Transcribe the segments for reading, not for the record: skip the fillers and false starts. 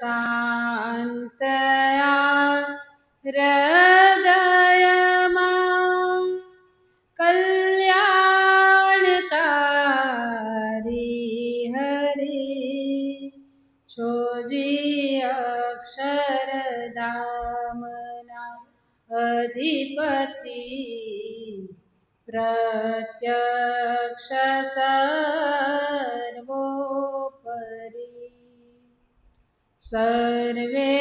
શાંતયા હૃદયમાં કલ્યાણકારી હરી છોજી અક્ષરધામના અધિપતિ પ્રત્યક્ષ સર્વોપરી સર્વે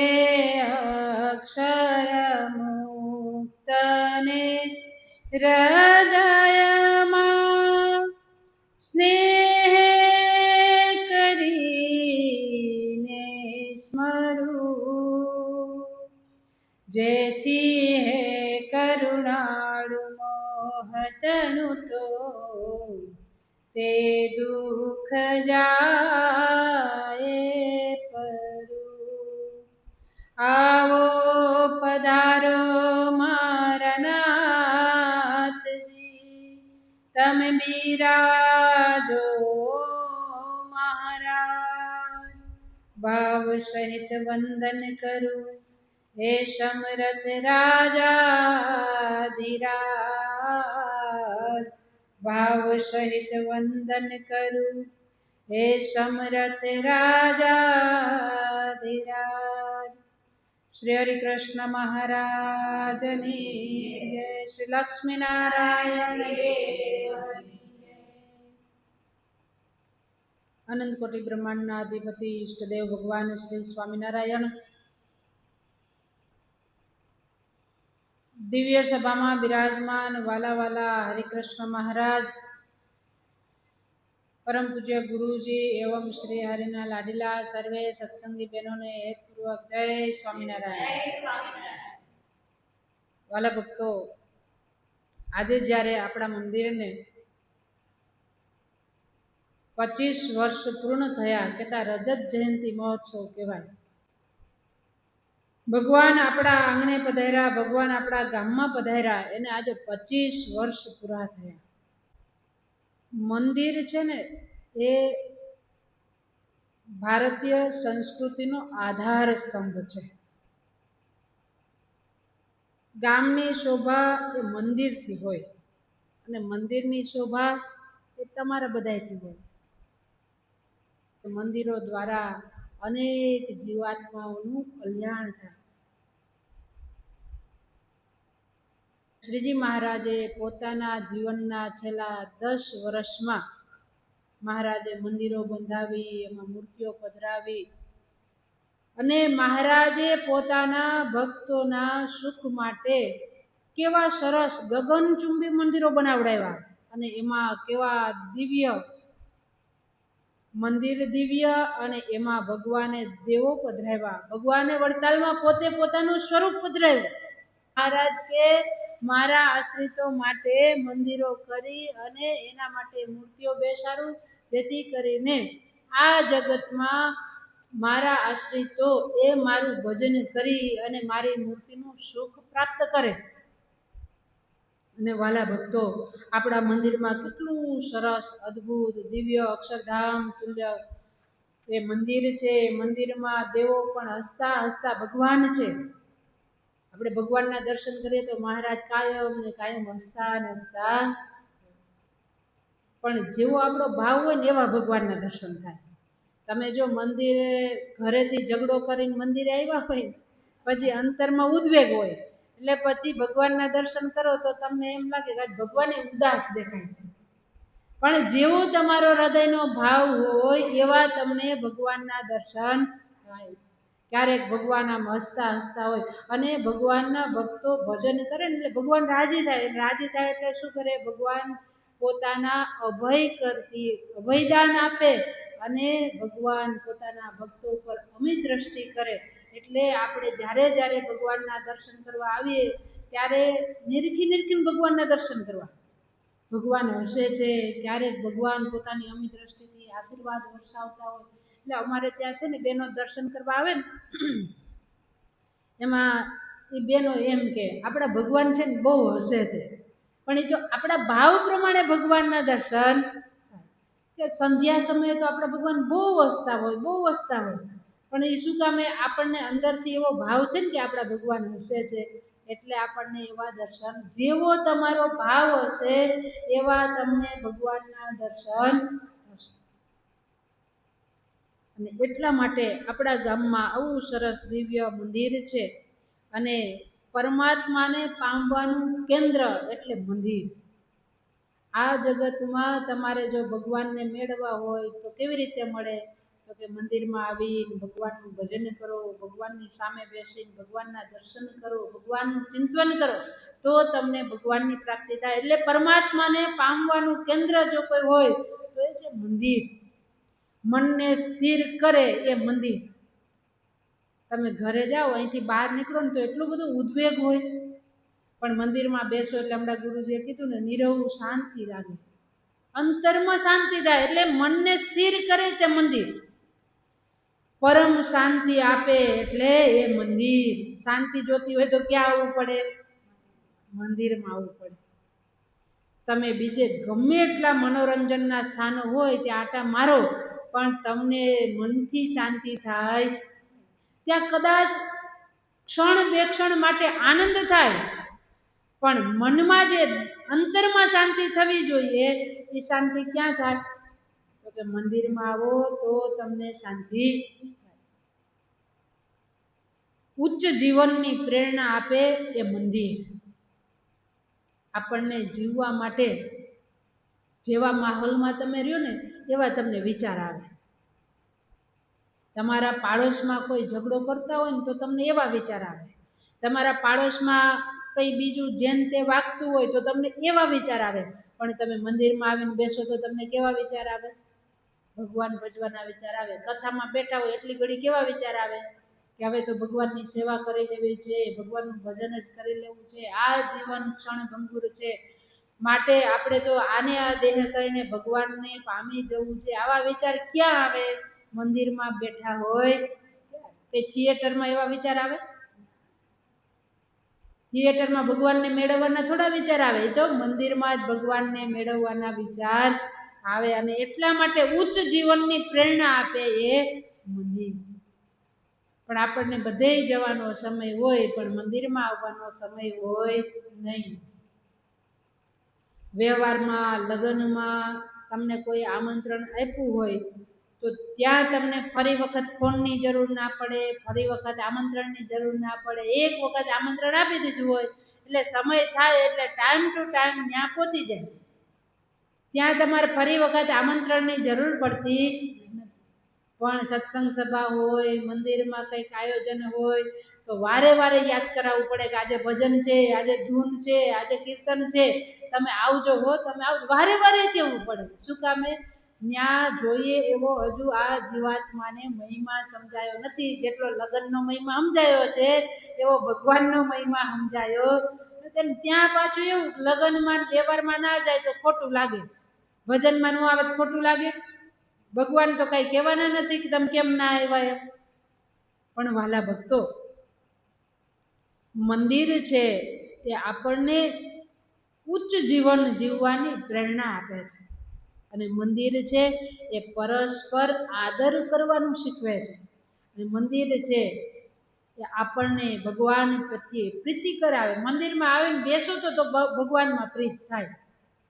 અક્ષરમુક્તને હૃદયમાં સ્નેહ કરીને સ્મરું જેથી હે કરુણાળુ મોહતનું તો તે દુઃખ જાય પરું. આવો પધારો મારા નાથજી, તમે બિરાજો મહારાજ. ભાવ સહિત વંદન કરું હે સમરથ રાજાધિરાજ. ભાવ સહિત વંદન કરું હે સમરથ રાજાધિરાજ. શ્રી હરિકૃષ્ણ મહારાજની જય. શ્રી લક્ષ્મીનારાયણ દેવની જય. અનંત કોટી બ્રહ્માંડના અધિપતિ ઈષ્ટદેવ ભગવાન શ્રી સ્વામિનારાયણ દિવ્ય સભામાં બિરાજમાન વાલા વાલા હરિકૃષ્ણ મહારાજ, પરમ પૂજ્ય ગુરુજી એવં શ્રી હરિના લાડીલા સર્વે સત્સંગી બહેનોને હેતપૂર્વક જય સ્વામિનારાયણ. વાલા ભક્તો, આજે જ્યારે આપણા મંદિરને 25 વર્ષ પૂર્ણ થયા કહેતા રજત જયંતિ મહોત્સવ કહેવાય. ભગવાન આપણા આંગણે પધાર્યા, ભગવાન આપણા ગામમાં પધાર્યા, એને આજે 25 વર્ષ પૂરા થયા. મંદિર છે ને એ ભારતીય સંસ્કૃતિનો આધાર સ્તંભ છે. ગામની શોભા એ મંદિરથી હોય અને મંદિરની શોભા એ તમારા બધાયથી હોય. મંદિરો દ્વારા અનેક જીવાત્માઓનું કલ્યાણ થાય. શ્રીજી મહારાજે પોતાના જીવનના છેલ્લા 10 વર્ષમાં મહારાજે મંદિરો બંધાવી, એમાં મૂર્તિઓ પધરાવી અને મહારાજે પોતાના ભક્તોના સુખ માટે કેવા સરસ ગગનચુંબી મંદિરો બનાવડાવ્યા અને એમાં કેવા દિવ્ય મંદિર, દિવ્ય અને એમાં ભગવાને દેવો પધરાવ્યા. ભગવાને વડતાલમાં પોતે પોતાનું સ્વરૂપ પધરાવ્યું. મહારાજ કે મારા આશ્રિતો માટે મંદિરો કરી અને એના માટે મૂર્તિઓ બેસાડું, જેથી કરીને આ જગતમાં મારા આશ્રિતો એ મારું ભજન કરી અને મારી મૂર્તિનું સુખ પ્રાપ્ત કરે. અને વાલા ભક્તો, આપણા મંદિરમાં કેટલું સરસ અદ્ભુત દિવ્ય અક્ષરધામ તુલ્ય એ મંદિર છે. મંદિરમાં દેવો પણ હસતા હસતા ભગવાન છે. આપણે ભગવાનના દર્શન કરીએ તો મહારાજ કાયમ ને કાયમ હસતા ને હસતા, પણ જેવો આપણો ભાવ હોય ને એવા ભગવાનના દર્શન થાય. તમે જો મંદિરે ઘરેથી ઝઘડો કરીને મંદિરે આવ્યા હોય, પછી અંતરમાં ઉદ્વેગ હોય, એટલે પછી ભગવાનના દર્શન કરો તો તમને એમ લાગે કે ભગવાન ઉદાસ દેખાય છે. પણ જેવો તમારો હૃદયનો ભાવ હોય એવા તમને ભગવાનના દર્શન થાય. ક્યારેક ભગવાન આમ હસતા હસતા હોય અને ભગવાનના ભક્તો ભજન કરે ને એટલે ભગવાન રાજી થાય. રાજી થાય એટલે શું કરે? ભગવાન પોતાના અભયદાન આપે અને ભગવાન પોતાના ભક્તો પર અમી દ્રષ્ટિ કરે. એટલે આપણે જ્યારે જ્યારે ભગવાનના દર્શન કરવા આવીએ ત્યારે નિરખીને ભગવાનના દર્શન કરવા. ભગવાન હસે છે, ક્યારેક ભગવાન પોતાની અમી દ્રષ્ટિથી આશીર્વાદ વરસાવતા હોય. એટલે અમારે ત્યાં છે ને બેનો દર્શન કરવા આવે ને, એમાં એ બેનો એમ કે આપણા ભગવાન છે ને બહુ હસે છે, પણ એ તો આપણા ભાવ પ્રમાણે ભગવાનના દર્શન કે સંધ્યા સમયે તો આપણા ભગવાન બહુ હસતા હોય, બહુ હસતા હોય. પણ એ શું કામે આપણને અંદરથી એવો ભાવ છે ને કે આપણા ભગવાન હસે છે, એટલે આપણને એવા દર્શન, જેવો તમારો ભાવ હશે એવા તમને ભગવાનના દર્શન થશે. અને એટલા માટે આપણા ગામમાં આવું સરસ દિવ્ય મંદિર છે, અને પરમાત્માને પામવાનું કેન્દ્ર એટલે મંદિર. આ જગતમાં તમારે જો ભગવાનને મેળવવા હોય તો કેવી રીતે મળે? તો કે મંદિરમાં આવીને ભગવાનનું ભજન કરો, ભગવાનની સામે બેસીને ભગવાનના દર્શન કરો, ભગવાનનું ચિંતન કરો, તો તમને ભગવાનની પ્રાપ્તિ થાય. એટલે પરમાત્માને પામવાનું કેન્દ્ર જો કોઈ હોય તો એ છે મંદિર. મનને સ્થિર કરે એ મંદિર. તમે ઘરે જાઓ, અહીંથી બહાર નીકળો ને તો એટલું બધું ઉદ્વેગ હોય, પણ મંદિરમાં બેસો એટલે હમણાં ગુરુજીએ કીધું ને, નીરવ શાંતિ લાગે, અંતરમાં શાંતિ થાય. એટલે મનને સ્થિર કરે તે મંદિર. પરમ શાંતિ આપે એટલે એ મંદિર. શાંતિ જોતી હોય તો ક્યાં આવવું પડે? મંદિરમાં આવવું પડે. તમે બીજે ગમે એટલા મનોરંજનના સ્થાનો હોય ત્યાં આટા મારો, પણ તમને મનથી શાંતિ થાય ત્યાં કદાચ ક્ષણ બે ક્ષણ માટે આનંદ થાય, પણ મનમાં જે અંતરમાં શાંતિ થવી જોઈએ એ શાંતિ ક્યાં થાય? તો કે મંદિરમાં આવો તો તમને શાંતિ થાય. ઉચ્ચ જીવનની પ્રેરણા આપે એ મંદિર. આપણને જીવવા માટે જેવા માહોલમાં તમે રહ્યો ને એવા તમને વિચાર આવે. તમારા પાડોશમાં કોઈ ઝઘડો કરતા હોય ને તો તમને એવા વિચાર આવે. તમારા પાડોશમાં કંઈ બીજું જેન તે વાગતું હોય તો તમને એવા વિચાર આવે. પણ તમે મંદિરમાં આવીને બેસો તો તમને કેવા વિચાર આવે? ભગવાન ભજવાના વિચાર આવે. કથામાં બેઠા હોય એટલી ઘડી કેવા વિચાર આવે કે હવે તો ભગવાનની સેવા કરી લેવી છે, ભગવાનનું ભજન જ કરી લેવું છે, આ જીવન ક્ષણભંગુર છે, માટે આપણે તો આને આ દેહ કરીને ભગવાનને પામી જવું છે. આવા વિચાર ક્યાં આવે? મંદિરમાં બેઠા હોય કે થિયેટરમાં એવા વિચાર આવે? થિયેટરમાં ભગવાનને મેળવવાના થોડા વિચાર આવે, એ તો મંદિરમાં જ ભગવાનને મેળવવાના વિચાર આવે. અને એટલા માટે ઉચ્ચ જીવનની પ્રેરણા આપે એ મંદિર. પણ આપણને બધે જવાનો સમય હોય, પણ મંદિરમાં આવવાનો સમય હોય નહીં. વ્યવહારમાં, લગ્નમાં તમને કોઈ આમંત્રણ આપ્યું હોય તો ત્યાં તમને ફરી વખત ફોનની જરૂર ના પડે, ફરી વખત આમંત્રણની જરૂર ના પડે. એક વખત આમંત્રણ આપી દીધું હોય એટલે સમય થાય એટલે ટાઈમ ટુ ટાઈમ ત્યાં પહોંચી જાય. ત્યાં તમારે ફરી વખત આમંત્રણની જરૂર પડતી નથી. પણ સત્સંગ સભા હોય, મંદિરમાં કંઈક આયોજન હોય તો વારે વારે યાદ કરાવવું પડે કે આજે ભજન છે, આજે ધૂન છે, આજે કીર્તન છે, તમે આવજો હો, તમે આવજો. વારે વારે કહેવું પડે. શું કામે? ત્યાં જોઈએ એવો હજુ આ જીવાત્માને મહિમા સમજાયો નથી. જેટલો લગ્નનો મહિમા સમજાયો છે એવો ભગવાનનો મહિમા સમજાયો નથી. ત્યાં પાછું એવું લગ્નમાં વ્યવહારમાં ના જાય તો ખોટું લાગે, ભજનમાં ન આવે તો ખોટું લાગે. ભગવાન તો કાંઈ કહેવાના નથી કે તમે કેમ ના આવ્યા એમ. પણ વાલા ભક્તો, મંદિર છે એ આપણને ઉચ્ચ જીવન જીવવાની પ્રેરણા આપે છે. અને મંદિર છે એ પરસ્પર આદર કરવાનું શીખવે છે. અને મંદિર છે એ આપણને ભગવાન પ્રત્યે પ્રીતિ કરાવે. મંદિરમાં આવીને બેસો તો ભગવાનમાં પ્રીત થાય.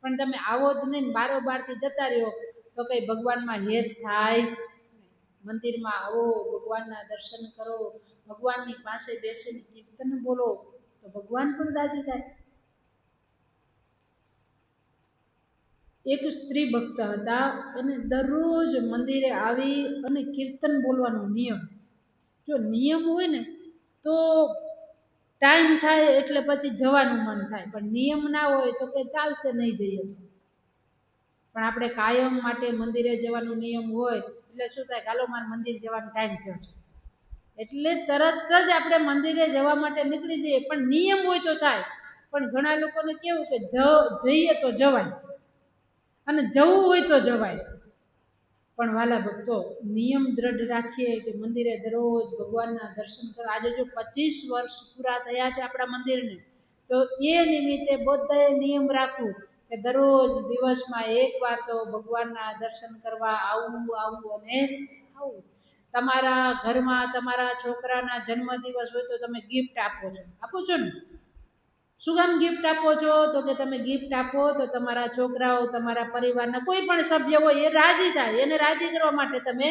પણ તમે આવો જ નહીં, બારોબારથી જતા રહ્યો તો કંઈ ભગવાનમાં હેત થાય. મંદિરમાં આવો, ભગવાનના દર્શન કરો, ભગવાનની પાસે બેસીને કીર્તન બોલો તો ભગવાન પણ રાજી થાય. એક સ્ત્રી ભક્ત હતા, અને દરરોજ મંદિરે આવી અને કીર્તન બોલવાનો નિયમ. જો નિયમ હોય ને તો ટાઈમ થાય એટલે પછી જવાનું મન થાય, પણ નિયમ ના હોય તો કે ચાલશે નહીં જઈએ. પણ આપણે કાયમ માટે મંદિરે જવાનો નિયમ હોય એટલે શું થાય? ચાલો મારે મંદિર જવાનો ટાઈમ થયો છે એટલે તરત જ આપણે મંદિરે જવા માટે નીકળી જઈએ. પણ નિયમ હોય તો થાય. પણ ઘણા લોકોને કેવું કે જઈએ તો જવાય અને જવું હોય તો જવાય. પણ વાલા ભક્તો, નિયમ દ્રઢ રાખીએ કે મંદિરે દરરોજ ભગવાનના દર્શન કરવા. આજે જો 25 વર્ષ પૂરા થયા છે આપણા મંદિરને, તો એ નિમિત્તે બધાએ નિયમ રાખવું કે દરરોજ દિવસમાં એકવાર તો ભગવાનના દર્શન કરવા આવવું અને આવવું. તમારા ઘરમાં તમારા છોકરાના જન્મદિવસ હોય તો તમે ગિફ્ટ આપો છો ને? શું કામ ગિફ્ટ આપો છો? તો કે તમે ગિફ્ટ આપો તો તમારા છોકરાઓ, તમારા પરિવારના કોઈ પણ સભ્ય હોય એ રાજી થાય, એને રાજી કરવા માટે તમે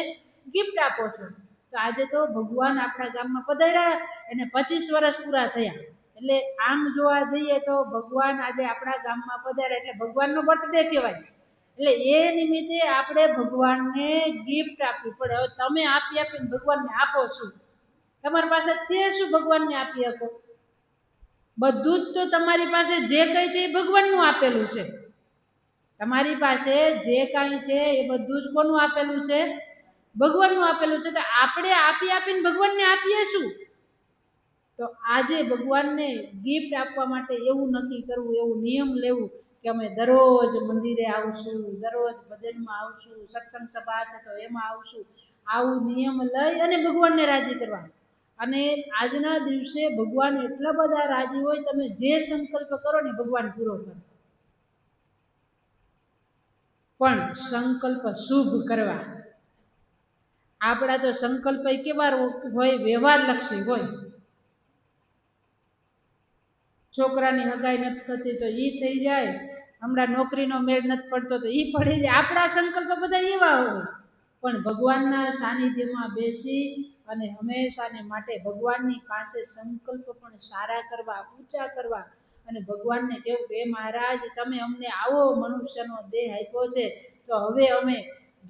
ગિફ્ટ આપો છો. તો આજે તો ભગવાન આપણા ગામમાં પધાર્યા, એને 25 વર્ષ પૂરા થયા. એટલે આમ જોવા જઈએ તો ભગવાન આજે આપણા ગામમાં પધાર્યા એટલે ભગવાનનો બર્થડે કહેવાય. એટલે એ નિમિત્તે આપણે ભગવાનને ગિફ્ટ આપવી પડે. હવે તમે આપીને ભગવાનને આપો શું? તમારી પાસે છે શું ભગવાનને આપી આપો? બધું જ તો તમારી પાસે જે કંઈ છે એ ભગવાનનું આપેલું છે. તમારી પાસે જે કાંઈ છે એ બધું જ કોનું આપેલું છે? ભગવાનનું આપેલું છે. તો આપણે આપીને ભગવાનને આપીએ શું? તો આજે ભગવાનને ગિફ્ટ આપવા માટે એવું નક્કી કરવું, એવું નિયમ લેવું કે અમે દરરોજ મંદિરે આવશું, દરરોજ ભજનમાં આવશું, સત્સંગ સભા હશે તો એમાં આવશું. આવું નિયમ લઈ અને ભગવાનને રાજી કરવા. અને આજના દિવસે ભગવાન એટલા બધા રાજી હોય, તમે જે સંકલ્પ કરો ને ભગવાન પૂરો કરે. પણ સંકલ્પ શુભ કરવા. આપણા તો સંકલ્પ કેવા હોય? વ્યવહારલક્ષી હોય. છોકરાની હગાઈ નથી થતી તો એ થઈ જાય, હમણાં નોકરીનો મેળ નથી પડતો તો એ પડી જાય. આપણા સંકલ્પ બધા એવા હોય. પણ ભગવાનના સાનિધ્યમાં બેસી અને હંમેશાને માટે ભગવાનની પાસે સંકલ્પ પણ સારા કરવા, ઊંચા કરવા અને ભગવાનને કહેવું કે મહારાજ તમે અમને આવો મનુષ્યનો દેહ આપ્યો છે, તો હવે અમે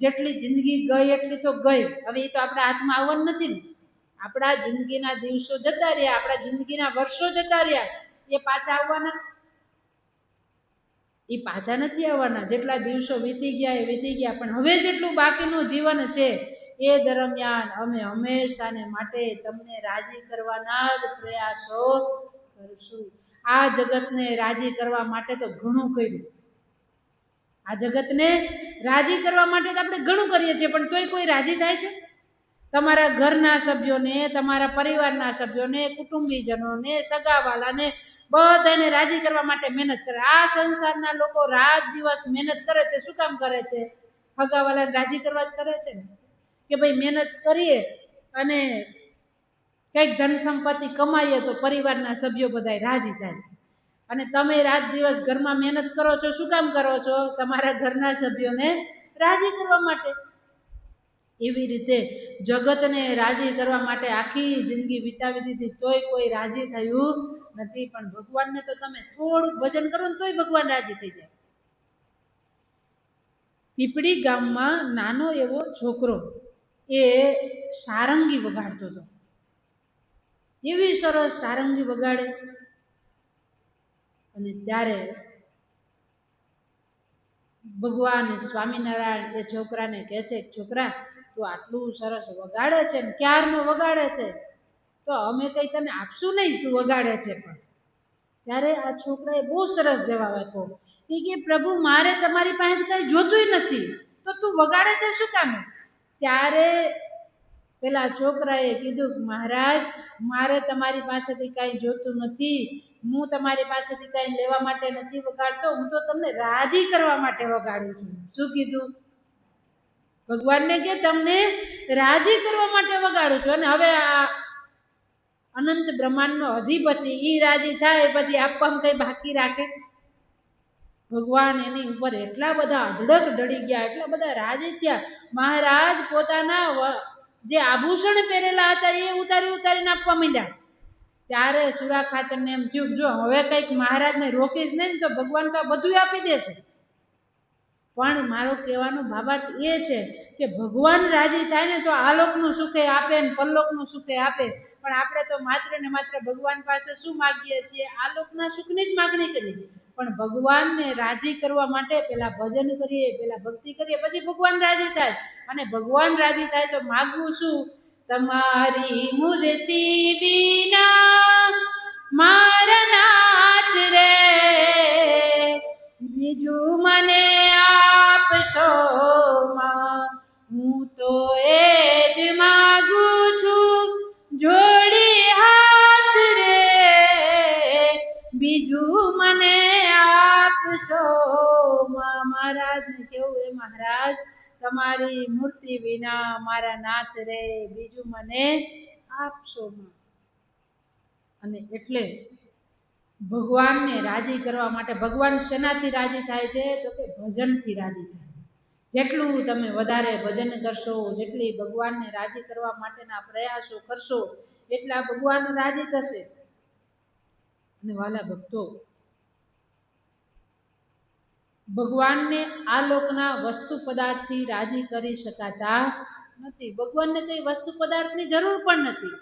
જેટલી જિંદગી ગઈ એટલી તો ગઈ, હવે એ તો આપણા હાથમાં આવવાનું નથી ને. આપણા જિંદગીના દિવસો જતા રહ્યા, આપણા જિંદગીના વર્ષો જતા રહ્યા, એ પાછા આવવાના? એ પાછા નથી આવવાના. જેટલા દિવસો વીતી ગયા એ વીતી ગયા, પણ હવે જેટલું બાકીનું જીવન છે એ દરમિયાન અમે હંમેશાને માટે તમને રાજી કરવાના જ પ્રયાસો કરશું. આ જગતને રાજી કરવા માટે તો ઘણું કર્યું. આ જગતને રાજી કરવા માટે તો આપણે ઘણું કરીએ છીએ, પણ તોય કોઈ રાજી થાય છે? તમારા ઘરના સભ્યોને, તમારા પરિવારના સભ્યોને, કુટુંબીજનોને, સગાવાલાને બધાને રાજી કરવા માટે મહેનત કરે. આ સંસારના લોકો રાત દિવસ મહેનત કરે છે. શું કામ કરે છે? હગાવાલાને રાજી કરવા જ કરે છે ને. કે ભાઈ મહેનત કરીએ અને કંઈક ધન સંપત્તિ કમાઈએ તો પરિવારના સભ્યો બધા રાજી થાય. અને તમે રાત દિવસ ઘરમાં મહેનત કરો છો. શું કામ કરો છો? તમારા ઘરના સભ્યોને રાજી કરવા માટે. એવી રીતે જગતને રાજી કરવા માટે આખી જિંદગી વિતાવી દીધી, તોય કોઈ રાજી થયું નથી. પણ ભગવાનને તો તમે થોડુંક ભજન કરો ને તોય ભગવાન રાજી થઈ જાય. પીપળી ગામમાં નાનો એવો છોકરો એ સારંગી વગાડતો હતો. એવી સરસ સારંગી વગાડે અને ત્યારે ભગવાન સ્વામિનારાયણ એ છોકરાને કહે છે, છોકરા તું આટલું સરસ વગાડે છે ને ક્યારનો વગાડે છે, તો અમે કંઈ તને આપશું નહીં, તું વગાડે છે પણ. ત્યારે આ છોકરાએ બહુ સરસ જવાબ આપ્યો. એ કે પ્રભુ મારે તમારી પાસે કંઈ જોતું નથી, તો તું વગાડે છે શું કામ? ત્યારે પેલા છોકરાએ કીધું મહારાજ મારે તમારી પાસેથી કાંઈ જોતું નથી, હું તમારી પાસેથી કાંઈ લેવા માટે નથી વગાડતો, હું તો તમને રાજી કરવા માટે વગાડું છું. શું કીધું? ભગવાનને કે તમને રાજી કરવા માટે વગાડું છું. અને હવે આ અનંત બ્રહ્માંડનો અધિપતિ એ રાજી થાય પછી આપવામાં કંઈ બાકી રાખે? ભગવાન એની ઉપર એટલા બધા અઢળક ડળી ગયા, એટલા બધા રાજી થયા. મહારાજ પોતાના જે આભૂષણ પહેરેલા હતા એ ઉતારીને આપવા માંડ્યા. ત્યારે સુરા ખાચરને એમ થયું જો હવે કંઈક મહારાજને રોકીશ નહીં તો ભગવાન તો બધું આપી દેશે. પણ મારો કહેવાનો ભાવાર્થ એ છે કે ભગવાન રાજી થાય ને તો આલોકનું સુખે આપે ને પરલોકનું સુખે આપે. પણ આપણે તો માત્ર ને માત્ર ભગવાન પાસે શું માગીએ છીએ? આલોકના સુખની જ માગણી કરીએ. પણ ભગવાનને રાજી કરવા માટે પહેલા ભજન કરીએ, પહેલા ભક્તિ કરીએ, પછી ભગવાન રાજી થાય. અને ભગવાન રાજી થાય તો માગવું શું? તમારી મૂર્તિ વિના મારા નાથ રે બીજું મને આપશો માં, હું તો એ જ માગું છું જોડી હાથ રે બીજું મને આપશો માં. મહારાજને કેવું એ મહારાજ તમારી મૂર્તિ વિના મારા નાથ રે બીજું મને આપશો માં. અને એટલે ભગવાનને રાજી કરવા માટે ભગવાન શેનાથી રાજી થાય છે? તો કે ભજનથી રાજી થાય. જેટલું તમે વધારે ભજન કરશો, જેટલી ભગવાનને રાજી કરવા માટેના પ્રયાસો કરશો, એટલા ભગવાન રાજી થશે. અને વાલા ભક્તો, ભગવાનને આ લોકના વસ્તુ પદાર્થથી રાજી કરી શકાતા નથી. ભગવાનને કઈ વસ્તુ પદાર્થની જરૂર પણ નથી.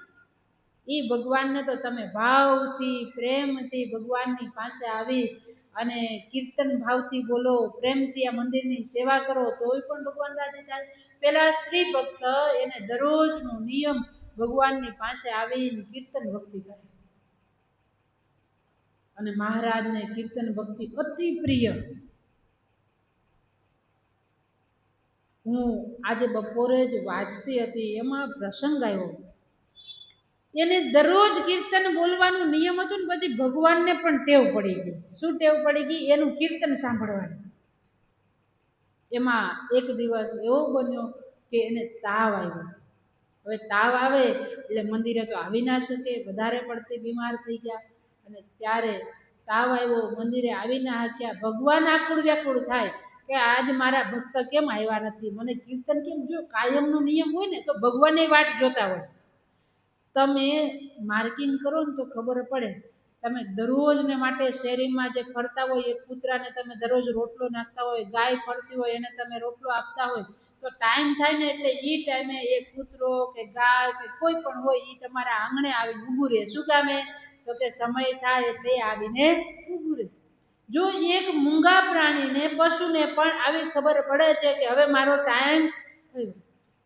એ ભગવાનને તો તમે ભાવથી, પ્રેમથી ભગવાનની પાસે આવી અને કીર્તન ભાવથી બોલો, પ્રેમથી આ મંદિરની સેવા કરો, તોય પણ ભગવાન રાજી થાય. પેલા સ્ત્રી ભક્ત એને દરરોજનો નિયમ ભગવાનની પાસે આવીને કીર્તન ભક્તિ કરે. અને મહારાજને કીર્તન ભક્તિ અતિ પ્રિય. હું આજે બપોરે જ વાંચતી હતી, એમાં પ્રસંગ આવ્યો. એને દરરોજ કીર્તન બોલવાનું નિયમ હતું ને પછી ભગવાનને પણ ટેવ પડી ગઈ. શું ટેવ પડી ગઈ? એનું કીર્તન સાંભળવાનું. એમાં એક દિવસ એવો બન્યો કે એને તાવ આવ્યો. હવે તાવ આવે એટલે મંદિરે તો આવી ના શકે, વધારે પડતી બીમાર થઈ ગયા. અને ત્યારે તાવ આવ્યો, મંદિરે આવી ના શક્યા. ભગવાન આકુળ વ્યાકુળ થાય કે આજ મારા ભક્ત કેમ આવ્યા નથી, મને કીર્તન કેમ? જો કાયમનો નિયમ હોય ને તો ભગવાનની વાટ જોતા હોય. તમે માર્કિંગ કરો ને તો ખબર પડે. તમે દરરોજને માટે શેરીમાં જે ફરતા હોય એ કૂતરાને તમે દરરોજ રોટલો નાખતા હોય, ગાય ફરતી હોય એને તમે રોટલો આપતા હોય, તો ટાઈમ થાય ને એટલે એ ટાઈમે એ કૂતરો કે ગાય કે કોઈ પણ હોય એ તમારા આંગણે આવીને ઊભું રહે. શું કામે? તો કે સમય થાય એટલે આવીને ઊભું રહે. જો એક મૂંગા પ્રાણીને, પશુને પણ આવી ખબર પડે છે કે હવે મારો ટાઈમ થયો,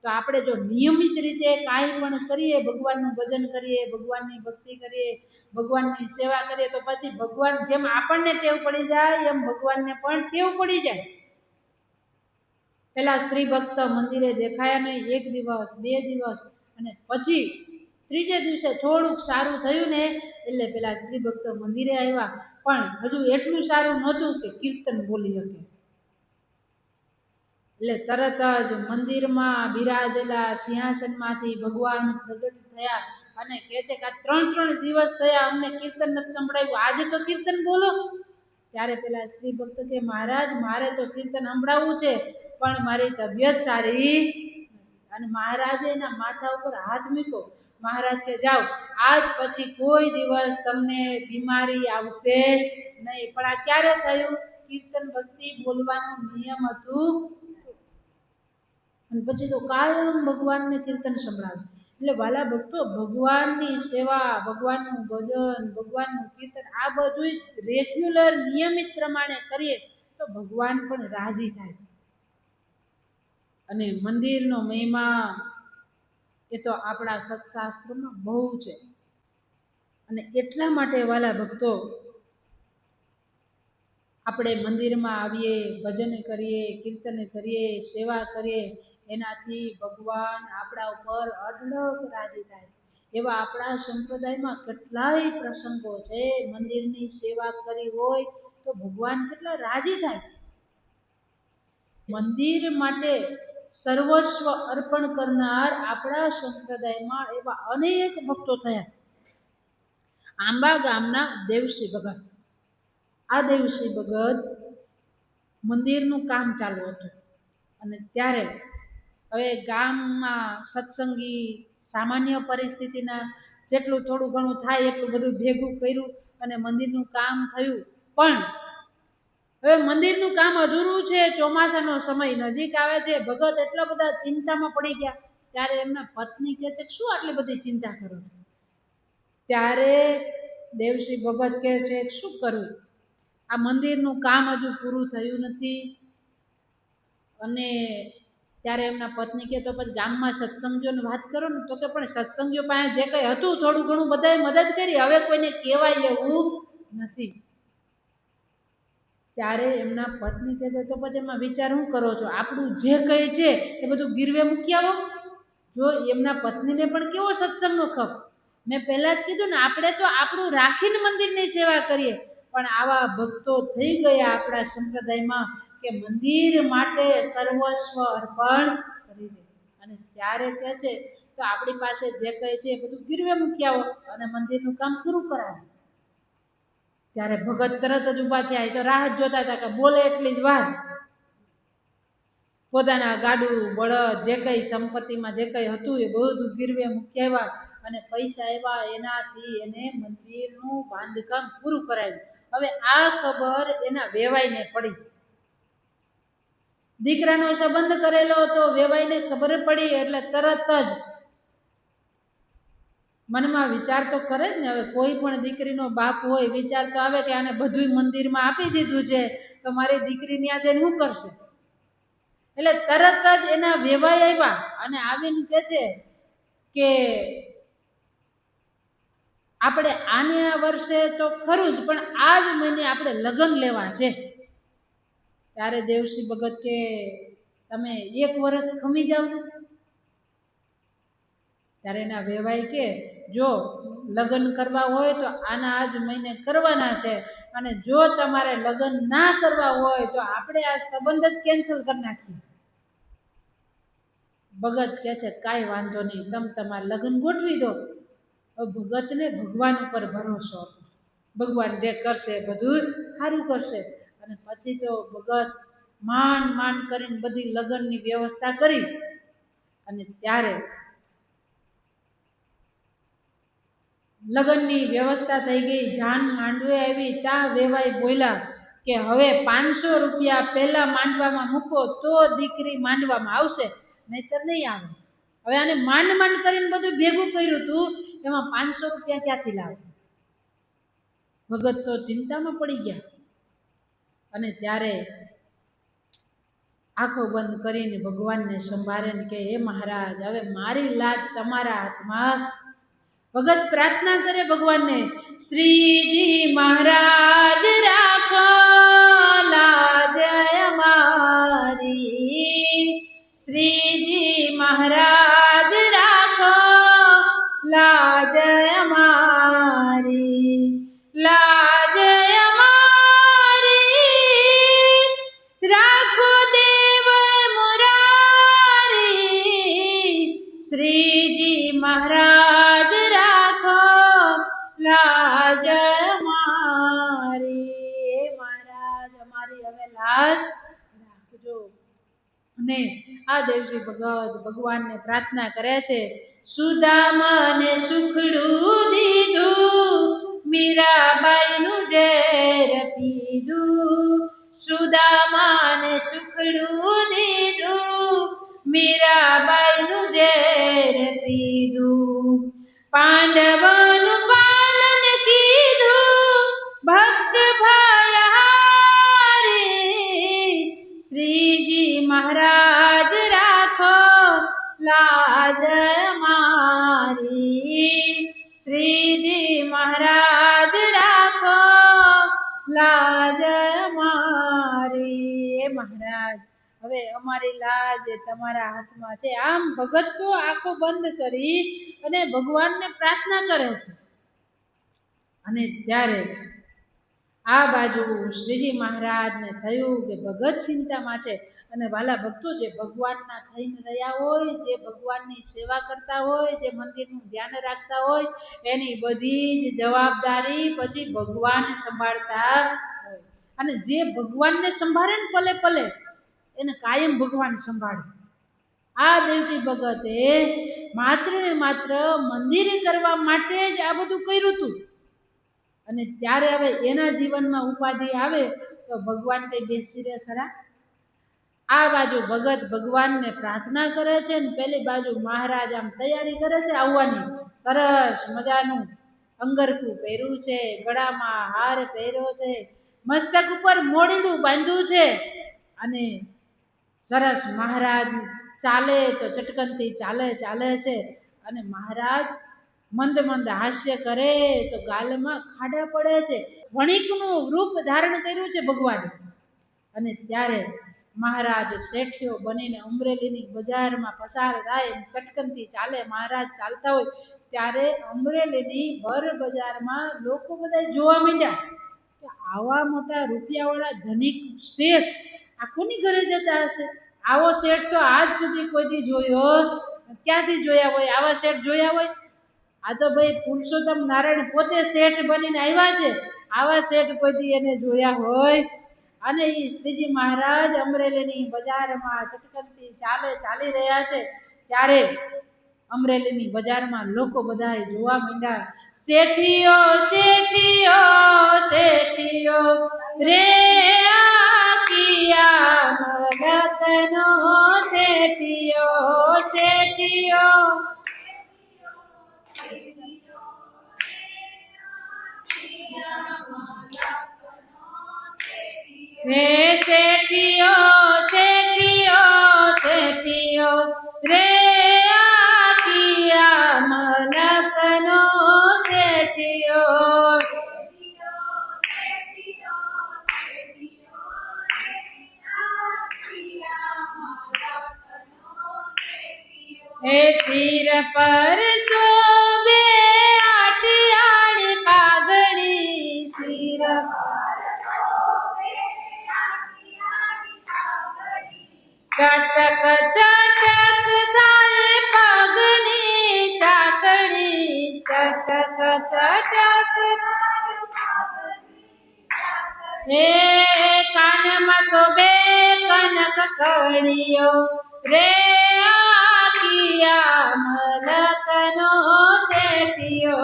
તો આપણે જો નિયમિત રીતે કાંઈ પણ કરીએ, ભગવાનનું ભજન કરીએ, ભગવાનની ભક્તિ કરીએ, ભગવાનની સેવા કરીએ, તો પછી ભગવાન જેમ આપણને ટેવ પડી જાય એમ ભગવાનને પણ ટેવ પડી જાય. પેલા સ્ત્રી ભક્ત મંદિરે દેખાયા નહીં. એક દિવસ, 2 દિવસ, અને પછી ત્રીજે દિવસે થોડુંક સારું થયું ને એટલે પેલા સ્ત્રી ભક્ત મંદિરે આવ્યા. પણ હજુ એટલું સારું નહોતું કે કીર્તન બોલી શકે. એટલે તરત જ મંદિરમાં બિરાજેલા સિંહાસનમાંથી ભગવાન પ્રગટ થયા અને કહે છે કે આ 3 દિવસ થયા અમને કીર્તન નથી સંભળાયું, આજે તો કીર્તન બોલો. ત્યારે પેલા સ્ત્રી ભક્ત કે મહારાજ મારે તો કીર્તન સંભળાવવું છે પણ મારી તબિયત સારી. અને મહારાજે એના માથા ઉપર હાથ મૂક્યો. મહારાજ કે જાઓ, આજ પછી કોઈ દિવસ તમને બીમારી આવશે નહીં. પણ આ ક્યારે થયું? કીર્તન ભક્તિ બોલવાનું નિયમ હતું. અને પછી તો કાયમ ભગવાનને કીર્તન સંભળાવે. એટલે વાલા ભક્તો, ભગવાનની સેવા, ભગવાનનું ભજન, ભગવાનનું કીર્તન આ બધું રેગ્યુલર નિયમિત પ્રમાણે કરીએ તો ભગવાન પણ રાજી થાય. અને મંદિરનો મહિમા એ તો આપણા સત્શાસ્ત્રોમાં બહુ છે. અને એટલા માટે વાલા ભક્તો, આપણે મંદિરમાં આવીએ, ભજન કરીએ, કીર્તન કરીએ, સેવા કરીએ, એનાથી ભગવાન આપણા ઉપર અઢળક રાજી થાય. એવા આપણા સંપ્રદાયમાં કેટલાય પ્રસંગો છે. મંદિરની સેવા કરી હોય તો ભગવાન કેટલા રાજી થાય. મંદિર માટે સર્વસ્વ અર્પણ કરનાર આપણા સંપ્રદાયમાં એવા અનેક ભક્તો થયા. આંબા ગામના દેવસિંહ ભગત, આ દેવસિંહ ભગત મંદિરનું કામ ચાલુ હતું. અને ત્યારે હવે ગામમાં સત્સંગી સામાન્ય પરિસ્થિતિના જેટલું થોડું ઘણું થાય એટલું બધું ભેગું કર્યું અને મંદિરનું કામ થયું. પણ હવે મંદિરનું કામ અધૂરું છે, ચોમાસાનો સમય નજીક આવે છે. ભગત એટલા બધા ચિંતામાં પડી ગયા. ત્યારે એમના પત્ની કહે છે કે શું આટલી બધી ચિંતા કરો છો? ત્યારે દેવસિંહ ભગત કહે છે શું કરું, આ મંદિરનું કામ હજુ પૂરું થયું નથી. અને ત્યારે એમના પત્ની કહે તો પછી ગામમાં સત્સંગીઓને વાત કરો ને. તો કે પણ સત્સંગીઓ પાસે જે કંઈ હતું થોડું ઘણું બધાએ મદદ કરી, હવે કોઈને કહેવાય એવું નથી. ત્યારે એમના પત્ની કહે છે તો પછી એમાં વિચાર શું કરો છો? આપણું જે કંઈ છે એ બધું ગીરવે મૂકી આવો. જો એમના પત્નીને પણ કેવો સત્સંગનો ખપ. મેં પહેલાં જ કીધું ને, આપણે તો આપણું રાખીને મંદિરની સેવા કરીએ, પણ આવા ભક્તો થઈ ગયા આપણા સંપ્રદાયમાં કે મંદિર માટે સર્વસ્વ અર્પણ કરી દે. અને ત્યારે કહે છે તો આપણી પાસે જે કંઈ છે એ બધું ગીરવે મૂકી આવો અને મંદિરનું કામ પૂરું કરાવો. ત્યારે ભગત તરત જ ઊભા થયા. એ તો રાહ જ જોતા હતા કે બોલે એટલી જ વાર. પોતાના ગાડું બળદ જે કંઈ સંપત્તિમાં જે કંઈ હતું એ બધું ગીરવે મૂકી આવ્યા અને પૈસા આવ્યા એનાથી એને મંદિરનું બાંધકામ પૂરું કરાવ્યું. હવે આ ખબર એના વેવાઈને પડી. દીકરાનો સંબંધ કરેલો હતો, વેવાઈને ખબર પડી એટલે તરત જ મનમાં વિચાર તો કરે જ ને. હવે કોઈ પણ દીકરીનો બાપ હોય વિચાર તો આવે કે આને બધું મંદિરમાં આપી દીધું છે તો મારી દીકરી ત્યાં જઈને શું કરશે. એટલે તરત જ એના વેવાઈ આવ્યા અને આવીને કહે છે કે આપણે આને આ વર્ષે તો ખરું જ પણ આ જ મહિને આપણે લગ્ન લેવા છે. ત્યારે દેવસિંહ ભગત કે તમે 1 વર્ષ ખમી જાવ ને. ત્યારે એના વેવાઈ કે જો લગ્ન કરવા હોય તો આના આજ મહિને કરવાના છે અને જો તમારે લગ્ન ના કરવા હોય તો આપણે આ સંબંધ જ કેન્સલ કરી નાખીએ. ભગત કહે છે કાંઈ વાંધો નહીં, તમે તમારા લગ્ન ગોઠવી દો. ભગતને ભગવાન ઉપર ભરોસો હતો. ભગવાન જે કરશે બધું સારું કરશે. અને પછી તો ભગત માંડ કરીને બધી લગ્નની વ્યવસ્થા કરી. અને ત્યારે લગ્નની વ્યવસ્થા થઈ ગઈ, જાન માંડવે આવી. ત્યાં વેવાઈ બોલ્યા કે હવે 500 રૂપિયા પહેલા માંડવામાં મૂકો તો દીકરી માંડવામાં આવશે, નહીતર નહીં આવે. હવે આને માંડ કરીને બધું ભેગું કર્યું હતું, એમાં 500 રૂપિયા ક્યાંથી લાવે. ભગત તો ચિંતામાં પડી ગયા. અને ત્યારે આંખો બંધ કરીને ભગવાનને સંભાળે ને કે હે મહારાજ, હવે મારી લાજ તમારા હાથમાં. ભગત પ્રાર્થના કરે ભગવાનને, શ્રીજી મહારાજ રાખો લાજ અમારી, શ્રીજી મહારાજ રાખો લાજ અમારી, લાજ અમારી રાખો દેવ મુરારી, શ્રીજી મહારાજ રાખો લાજ અમારી. મહારાજ અમારી હવે લાજ રાખજો. અને આ દેવજી ભગત ભગવાનને પ્રાર્થના કરે છે, સુદામાને સુખડું દીધું, મીરાબાઈનું ઝેર પીધું, સુદામાને સુખડું દીધું, મીરાબાઈનું ઝેર પીધું, પાંડવોનું પાલન કીધું, ભક્ત ભયહારી, શ્રીજી મહારાજ રાખો લાજ અમારી, શ્રીજી મહારાજ રાખો લાજ અમારી. હે મહારાજ, હવે અમારી લાજ એ તમારા હાથમાં છે. આમ ભગત તો આંખો બંધ કરી અને ભગવાનને પ્રાર્થના કરે છે. અને ત્યારે આ બાજુ શ્રીજી મહારાજને થયું કે ભગત ચિંતામાં છે. અને વાલા ભક્તો, જે ભગવાનના થઈને રહ્યા હોય, જે ભગવાનની સેવા કરતા હોય, જે મંદિરનું ધ્યાન રાખતા હોય, એની બધી જ જવાબદારી પછી ભગવાન સંભાળતા હોય. અને જે ભગવાનને સંભાળે ને પલે પલે, એને કાયમ ભગવાન સંભાળે. આ દેવસિંહ ભગતે માત્ર ને માત્ર મંદિર કરવા માટે જ આ બધું કર્યું હતું. અને ત્યારે હવે એના જીવનમાં ઉપાધિ આવે તો ભગવાન કઈ બેસી રહે ખરા? આ બાજુ ભગત ભગવાનને પ્રાર્થના કરે છે ને પેલી બાજુ મહારાજ આમ તૈયારી કરે છે આવવાની. સરસ મજાનું અંગરખું પહેર્યું છે, ગળામાં હાર પહેર્યો છે, મસ્તક ઉપર મોડીનું બાંધ્યું છે. અને સરસ મહારાજ ચાલે તો ચટકનથી ચાલે છે. અને મહારાજ મંદ મંદ હાસ્ય કરે તો ગાલમાં ખાડા પડે છે. વણિકનું રૂપ ધારણ કર્યું છે ભગવાને. અને ત્યારે મહારાજ શેઠિયો બનીને અમરેલીની બજારમાં પસાર થાય, ચટકનથી ચાલે. મહારાજ ચાલતા હોય ત્યારે અમરેલીની ભર બજારમાં લોકો બધા જોવા માંડ્યા કે આવા મોટા રૂપિયાવાળા ધનિક શેઠ આ કોની ઘરે જતા હશે? આવો શેઠ તો આજ સુધી કોઈથી જોયો ક્યાંથી જોયા હોય? આવા શેઠ જોયા હોય? આ તો ભાઈ પુરુષોત્તમ નારાયણ પોતે શેઠ બનીને આવ્યા છે. આવા શેઠ કોઈથી એને જોયા હોય? અને એ શ્રીજી મહારાજ અમરેલીની બજારમાં ચટકનથી ચાલી રહ્યા છે ત્યારે અમરેલીની બજારમાં લોકો બધા જોવા માંડ્યા. શેઠીઓ શેઠીઓ શેઠીઓ રે આખિયા મલકનો શેઠીઓ શેઠીઓ હે શેઠીઓ શેઠીઓ શેઠીઓ રે આખિયા મલકનો શેઠીઓ હે શિર પર શોભે આટિયાળી પાઘડી શિર ચટક ચટક થાય પગની ચાકડી ચટક ચટક હે કાનમાં શોભે કનક કળીઓ રે આખિયા મલકનો શેઠીઓ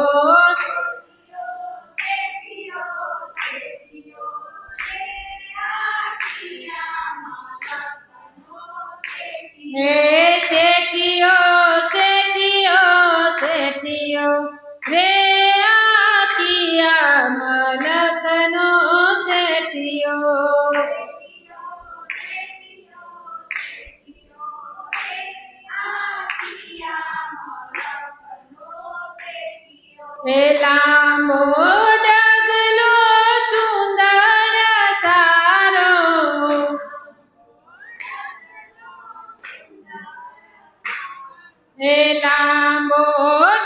હે શેઠીઓ શેઠીઓ શેઠીઓ રે આખિયા મલકનો શેઠીઓ હે લાંબો ડગલો સુંદર સારો હે લાંબો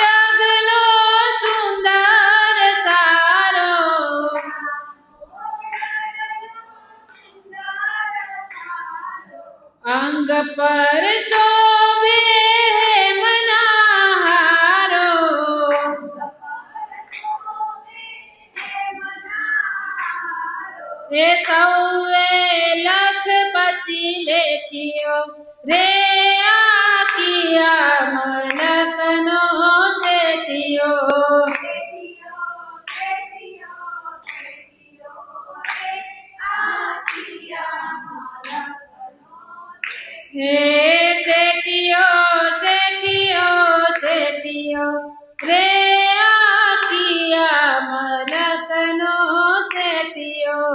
ડગલો સુંદર સારો અંગ પર શોભે હેમના હારો હે સૌએ લખપતિ લેખિયો રે આખિયા મલકનો શેઠિયો હે શેઠિયો શેઠિયો શેઠિયો રે આખિયા મલકનો શેઠિયો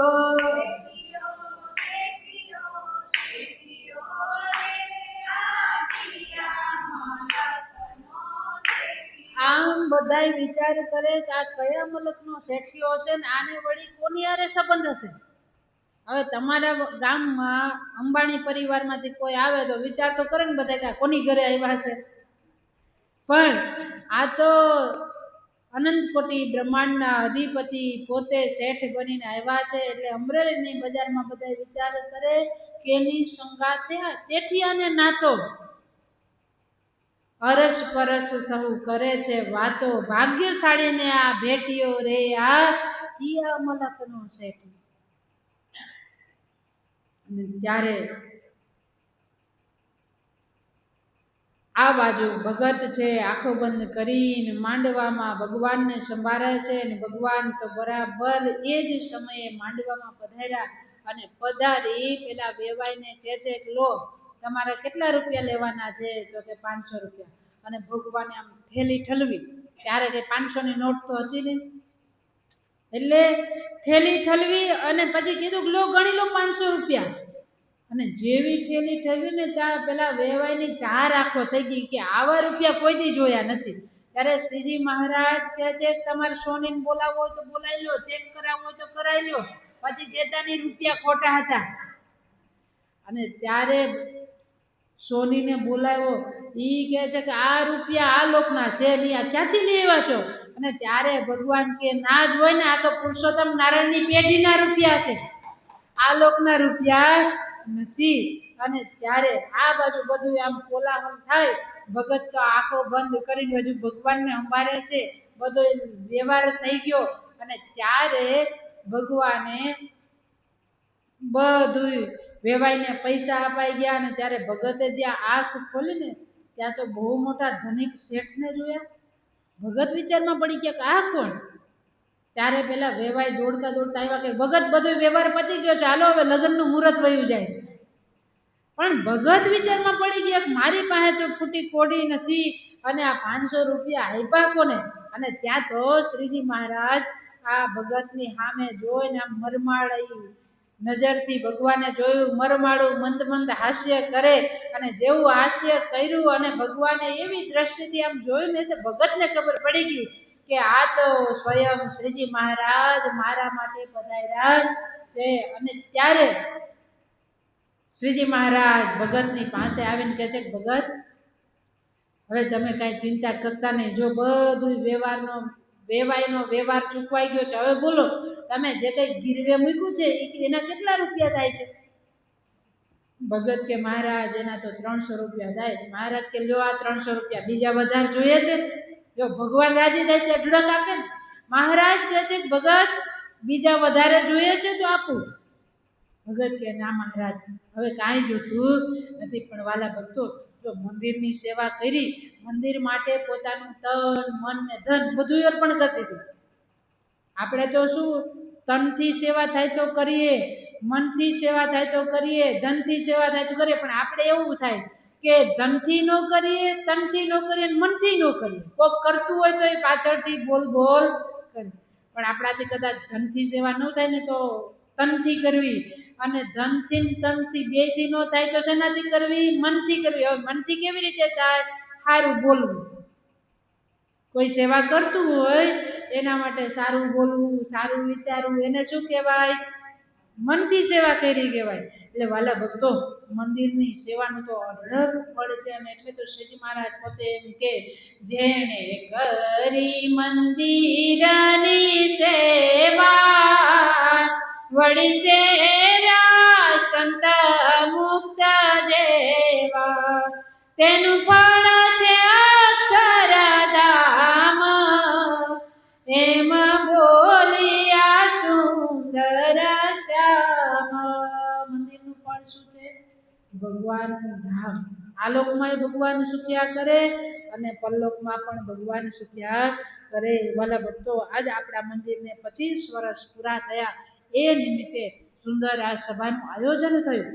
આમ બધાય વિચાર કરે કે આ કયા મલકનો શેઠિયો છે ને આને વળી કોની હારે સંબંધ હશે. હવે તમારા ગામમાં અંબાણી પરિવારમાંથી કોઈ આવે તો વિચાર તો કરે ને બધા કે કોની ઘરે આવ્યા હશે. પણ આ તો અનંત કોટી બ્રહ્માંડના અધિપતિ પોતે શેઠ બનીને આવ્યા છે. એટલે અમરેલીની બજારમાં બધા વિચાર કરે કે એની સંગાથે આ શેઠિયાને નાતો અરસ પરસ સહુ કરે છે વાતો ભાગ્યશાળીને આ ભેટીઓ રે આ કિયા મલકનો શેઠ. અને ત્યારે આ બાજુ ભગત છે આંખો બંધ કરીને માંડવામાં ભગવાનને સંભાળે છે અને ભગવાન તો બરાબર એ જ સમયે માંડવામાં પધાર્યા અને પધારી પેલા વેવાઈને કહે છે કે લો તમારે કેટલા રૂપિયા લેવાના છે? તો કે 500 રૂપિયા. અને ભગવાને આમ થેલી ઠલવી, ત્યારે કે 500ની નોટ તો હતી નહીં, એટલે થેલી ઠલવી અને પછી કીધું કે લો ગણી લો 500 રૂપિયા. અને જેવી થેલી ઠલવી ને ત્યાં પેલા વેવાઈની 4 આંખો થઈ ગઈ કે આવા રૂપિયા કોઈથી જોયા નથી. ત્યારે શ્રીજી મહારાજ કહે છે તમારે સોનીને બોલાવવો હોય તો બોલાવી લો, ચેક કરાવવો હોય તો કરાવી લો. પછી કેતાની રૂપિયા ખોટા હતા. અને ત્યારે સોનીને બોલાવ્યો, એ કહે છે કે આ રૂપિયા આ લોકના છે નહીં, આ ક્યાંથી લઈ આવ્યા છો? અને ત્યારે ભગવાન કે ના જ હોય ને, આ તો પુરુષોત્તમ નારાયણની પેઢીના રૂપિયા છે, આ લોકના રૂપિયા નથી. અને ત્યારે આ બાજુ બધું આમ કોલાહલ થાય, ભગત તો આંખો બંધ કરીને હજુ ભગવાનને સંભાળે છે, બધો વ્યવહાર થઈ ગયો. અને ત્યારે ભગવાને બધું વેવાઈને પૈસા અપાઈ ગયા. અને ત્યારે ભગતે જ્યાં આંખ ખોલી ને ત્યાં તો બહુ મોટા ધનિક શેઠને જોયા. ભગત વિચારમાં પડી ગયા કે આ કોણ? ત્યારે પેલા વેવાઈ દોડતા દોડતા આવ્યા કે ભગત બધું વ્યવહાર પતી ગયો છે, હાલો હવે લગ્નનું મુહૂર્ત વયું જાય છે. પણ ભગત વિચારમાં પડી ગયા કે મારી પાસે તો ફૂટી કોડી નથી, અને આ 500 રૂપિયા આપ્યા કોને? અને ત્યાં તો શ્રીજી મહારાજ આ ભગતની સામે જોઈને આમ મરમાળી નજરથી ભગવાને જોયું, મરમાળું મંદ મંદ હાસ્ય કરે. અને જેવું હાસ્ય કર્યું અને ભગવાને એવી દ્રષ્ટિથી આમ જોયું ને તો ભગતને ખબર પડી ગઈ કે આ તો સ્વયં શ્રીજી મહારાજ મારા માટે પધાર્યા છે. અને ત્યારે શ્રીજી મહારાજ ભગતની પાસે આવીને કહે છે કે ભગત, હવે તમે કાંઈ ચિંતા કરતા નહીં, જો બધું વેવાઈનો વ્યવહાર ચૂકવાઈ ગયો છે, હવે બોલો તમે જે કંઈ ગીરવે મૂક્યું છે એના કેટલા રૂપિયા થાય છે? ભગત કે મહારાજ એના તો 300 રૂપિયા થાય. મહારાજ કે લ્યો આ 300 રૂપિયા, બીજા વધારે જોઈએ છે? જો ભગવાન રાજી થાય તો ઢળક આપે ને. મહારાજ કહે છે ભગત બીજા વધારે જોઈએ છે તો આપું. ભગત કે ના મહારાજ હવે કાંઈ જોતું નથી, પણ વાલા ભક્તો જો મંદિરની સેવા કરી, મંદિર માટે પોતાનું તન મન ને ધન બધું અર્પણ કરતી હતી. આપણે તો શું તનથી સેવા થાય તો કરીએ, મનથી સેવા થાય તો કરીએ, ધનથી સેવા થાય તો કરીએ, પણ આપણે એવું થાય કે ધનથી ન કરીએ, તનથી ન કરીએ, મનથી ન કરીએ. કોક કરતું હોય તો એ પાછળથી બોલ બોલ કરે. પણ આપણાથી કદાચ ધનથી સેવા ન થાય ને તો તનથી કરવી, અને ધનથી તનથી બેયથી ન થાય તો શેનાથી કરવી? મનથી કરવી. હવે મનથી કેવી રીતે થાય? સારું બોલવું. કોઈ સેવા કરતું હોય એના માટે સારું બોલવું, સારું વિચારવું, એને શું કહેવાય? મનથી સેવા કરી કહેવાય. એટલે વાલા ભક્તો મંદિરની સેવાનું તો અઢળક ફળ છે. અને એટલે તો શ્રીજી મહારાજ પોતે એમ કે જેણે કરી મંદિરની સેવા, વળી સેવ્યા સંત મુક્ત જેવા, તેનું ફળ છે અક્ષરધામ, એમ બોલિયા સુંદર શ્યામ. મંદિરનું ફળ શું છે? ભગવાનનું ધામ. આલોકમાં ભગવાન સુખ્યા કરે અને પરલોકમાં પણ ભગવાન સુખ્યા કરે. વાલા ભક્તો આજ આપણા મંદિરને 25 વર્ષ પૂરા થયા, એ નિમિત્તે સુંદર આ સભાનું આયોજન થયું.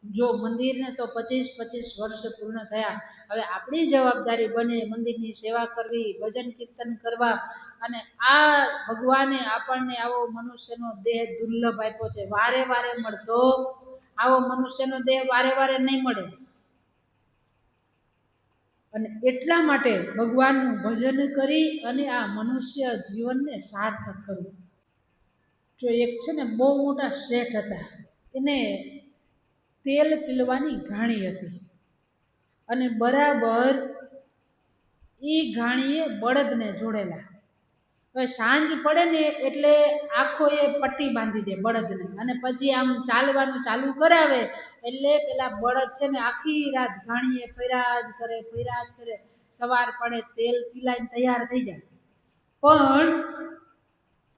જો મંદિરને તો 25 વર્ષ પૂર્ણ થયા. હવે આપણી જવાબદારી બને મંદિરની સેવા કરવી, ભજન કીર્તન કરવા. અને આ ભગવાને આપણને આવો મનુષ્યનો દેહ દુર્લભ આપ્યો છે, વારે વારે મળતો. આવો મનુષ્યનો દેહ વારે વારે નહીં મળે. અને એટલા માટે ભગવાનનું ભજન કરી અને આ મનુષ્ય જીવનને સાર્થક કરવું. જો એક છે ને બહુ મોટા શેઠ હતા, એને તેલ પીલવાની ઘાણી હતી. અને બરાબર એ ઘાણીએ બળદને જોડેલા. હવે સાંજ પડે ને એટલે આખો એ પટ્ટી બાંધી દે બળદને, અને પછી આમ ચાલવાનું ચાલુ કરાવે. એટલે પેલા બળદ છે ને આખી રાત ઘાણીએ ફર્યા જ કરે. સવાર પડે તેલ પીલાઈને તૈયાર થઈ જાય. પણ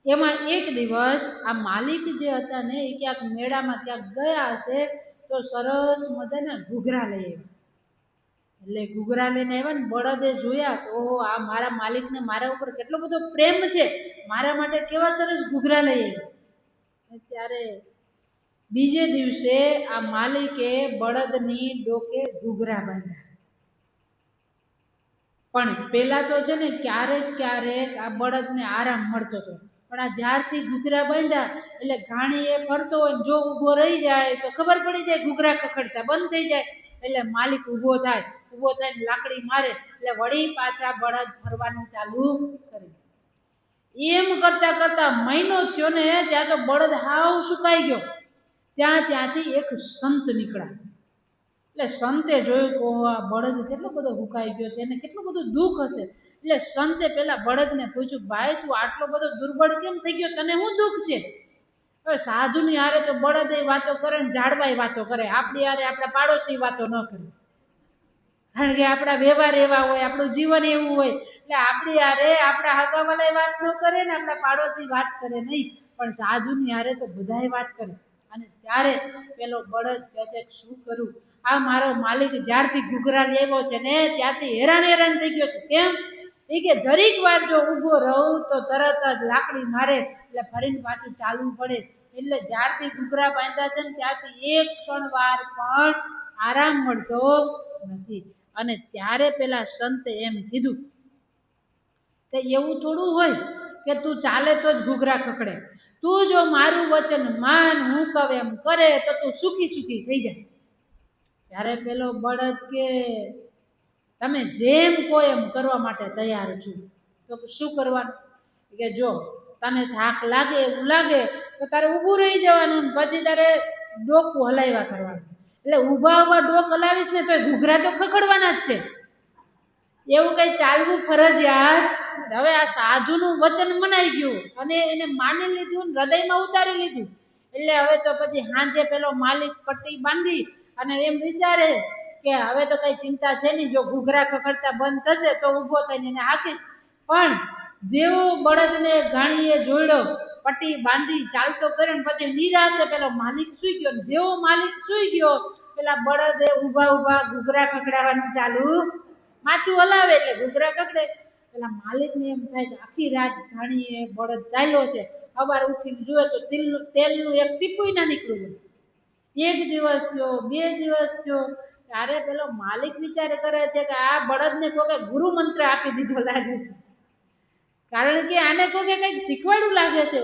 એમાં એક દિવસ આ માલિક જે હતા ને એ ક્યાંક મેળામાં ક્યાંક ગયા હશે, તો સરસ મજાના ઘૂઘરા લઈ આવ્યા. એટલે ઘૂઘરા લઈને આવ્યા ને બળદે જોયા તો ઓહો, આ મારા માલિકને મારા ઉપર કેટલો બધો પ્રેમ છે, મારા માટે કેવા સરસ ઘૂઘરા લઈ આવ્યા. ત્યારે બીજે દિવસે આ માલિકે બળદની ડોકે ઘૂઘરા બાંધ્યા. પણ પેલા તો છે ને ક્યારેક ક્યારેક આ બળદને આરામ મળતો હતો, પણ આ જ્યારથી ઘૂઘરા બાંધ્યા એટલે ઘાણી એ ફરતો હોય જો ઊભો રહી જાય તો ખબર પડી જાય ઘૂઘરા કખડતા બંધ થઈ જાય. એટલે માલિક ઊભો થઈને લાકડી મારે એટલે વળી પાછા બળદ ફરવાનું ચાલુ કરે. એમ કરતા કરતા મહિનો થયો ને ત્યાં તો બળદ હાવ સુકાઈ ગયો. ત્યાંથી એક સંત નીકળ્યા. એટલે સંતે જોયું કે આ બળદ કેટલો બધો હુકાઈ ગયો છે, એને કેટલું બધું દુઃખ હશે. એટલે સંતે પેલા બળદને પૂછ્યું, ભાઈ તું આટલો બધો દુર્બળ કેમ થઈ ગયો, તને શું દુઃખ છે? હવે સાધુની હારે તો બળદે વાતો કરે ને ઝાડવાય વાતો કરે, આપણી હારે આપણા પાડોશી વાતો ન કરે, કારણ કે આપણા વ્યવહાર એવા હોય, આપણું જીવન એવું હોય, એટલે આપણી હારે આપણા હગાવાલાય વાત ન કરે ને આપણા પાડોશી વાત કરે નહીં, પણ સાધુની હારે તો બધાય વાત કરે. અને ત્યારે પેલો બળદ કહે છે શું કરું, આ મારો માલિક જ્યારથી ઘૂઘરા લેવો છે ને ત્યારથી હેરાન થઈ ગયો છે. કેમ? એ કે જરીક વાર જો ઊભો રહું તો તરત જ લાકડી મારે, એટલે ફરીને પાછું ચાલવું પડે. એટલે જ્યારથી ઘૂઘરા બાંધ્યા છે ને ત્યારથી એક ક્ષણ વાર પણ આરામ મળતો નથી. અને ત્યારે પેલા સંતે એમ કીધું કે એવું થોડું હોય કે તું ચાલે તો જ ઘૂઘરા ખખડે, તું જો મારું વચન માન, હું કહું એમ કરે તો તું સુખી થઈ જાય. ત્યારે પેલો બળદ કે તમે જેમ કહો એમ કરવા માટે તૈયાર છું. તો શું કરવાનું? કે જો તને થાક લાગે, એવું લાગે તો તારે ઊભું રહી જવાનું, પછી તારે ડોકું હલાવ્યા કરવાનું. એટલે ઊભા ડોક હલાવીશ ને તો ઘૂઘરા તો ખખડવાના જ છે, એવું કઈ ચાલવું ફરજિયાત. હવે આ સાધુનું વચન મનાઈ ગયું અને એને માની લીધું, હૃદયમાં ઉતારી લીધું. એટલે હવે તો પછી હાંજે પેલો માલિક પટ્ટી બાંધી અને એમ વિચારે કે હવે તો કઈ ચિંતા છે નહીં, જો ઘૂઘરા ખખડતા બંધ થશે તો ઊભો થઈને એને હાંકીશ. પણ જેવો બળદને ઘાણીએ જોડ્યો, પટ્ટી બાંધી ચાલતો કર્યો ને પછી નિરાતે પેલો માલિક સૂઈ ગયો. જેવો માલિક સૂઈ ગયો, પેલા બળદે ઊભા ઘૂઘરા ખખડાવવાનું ચાલુ, માથું હલાવે એટલે ઘૂઘરા ખખડે. પેલા માલિકને એમ થાય કે આખી રાત ઘાણીએ બળદ ચાલ્યો છે, સવારે ઉઠીને જુએ તો તેલનું એક ટીપું ના નીકળ્યું. એક દિવસ થયો, 2 દિવસ થયો, ત્યારે પેલો માલિક વિચાર કરે છે કે આ બળદને કોઈ ગુરુ મંત્ર આપી દીધો લાગે છે, કારણ કે આને કોઈ કંઈક શીખવાડવું લાગે છે.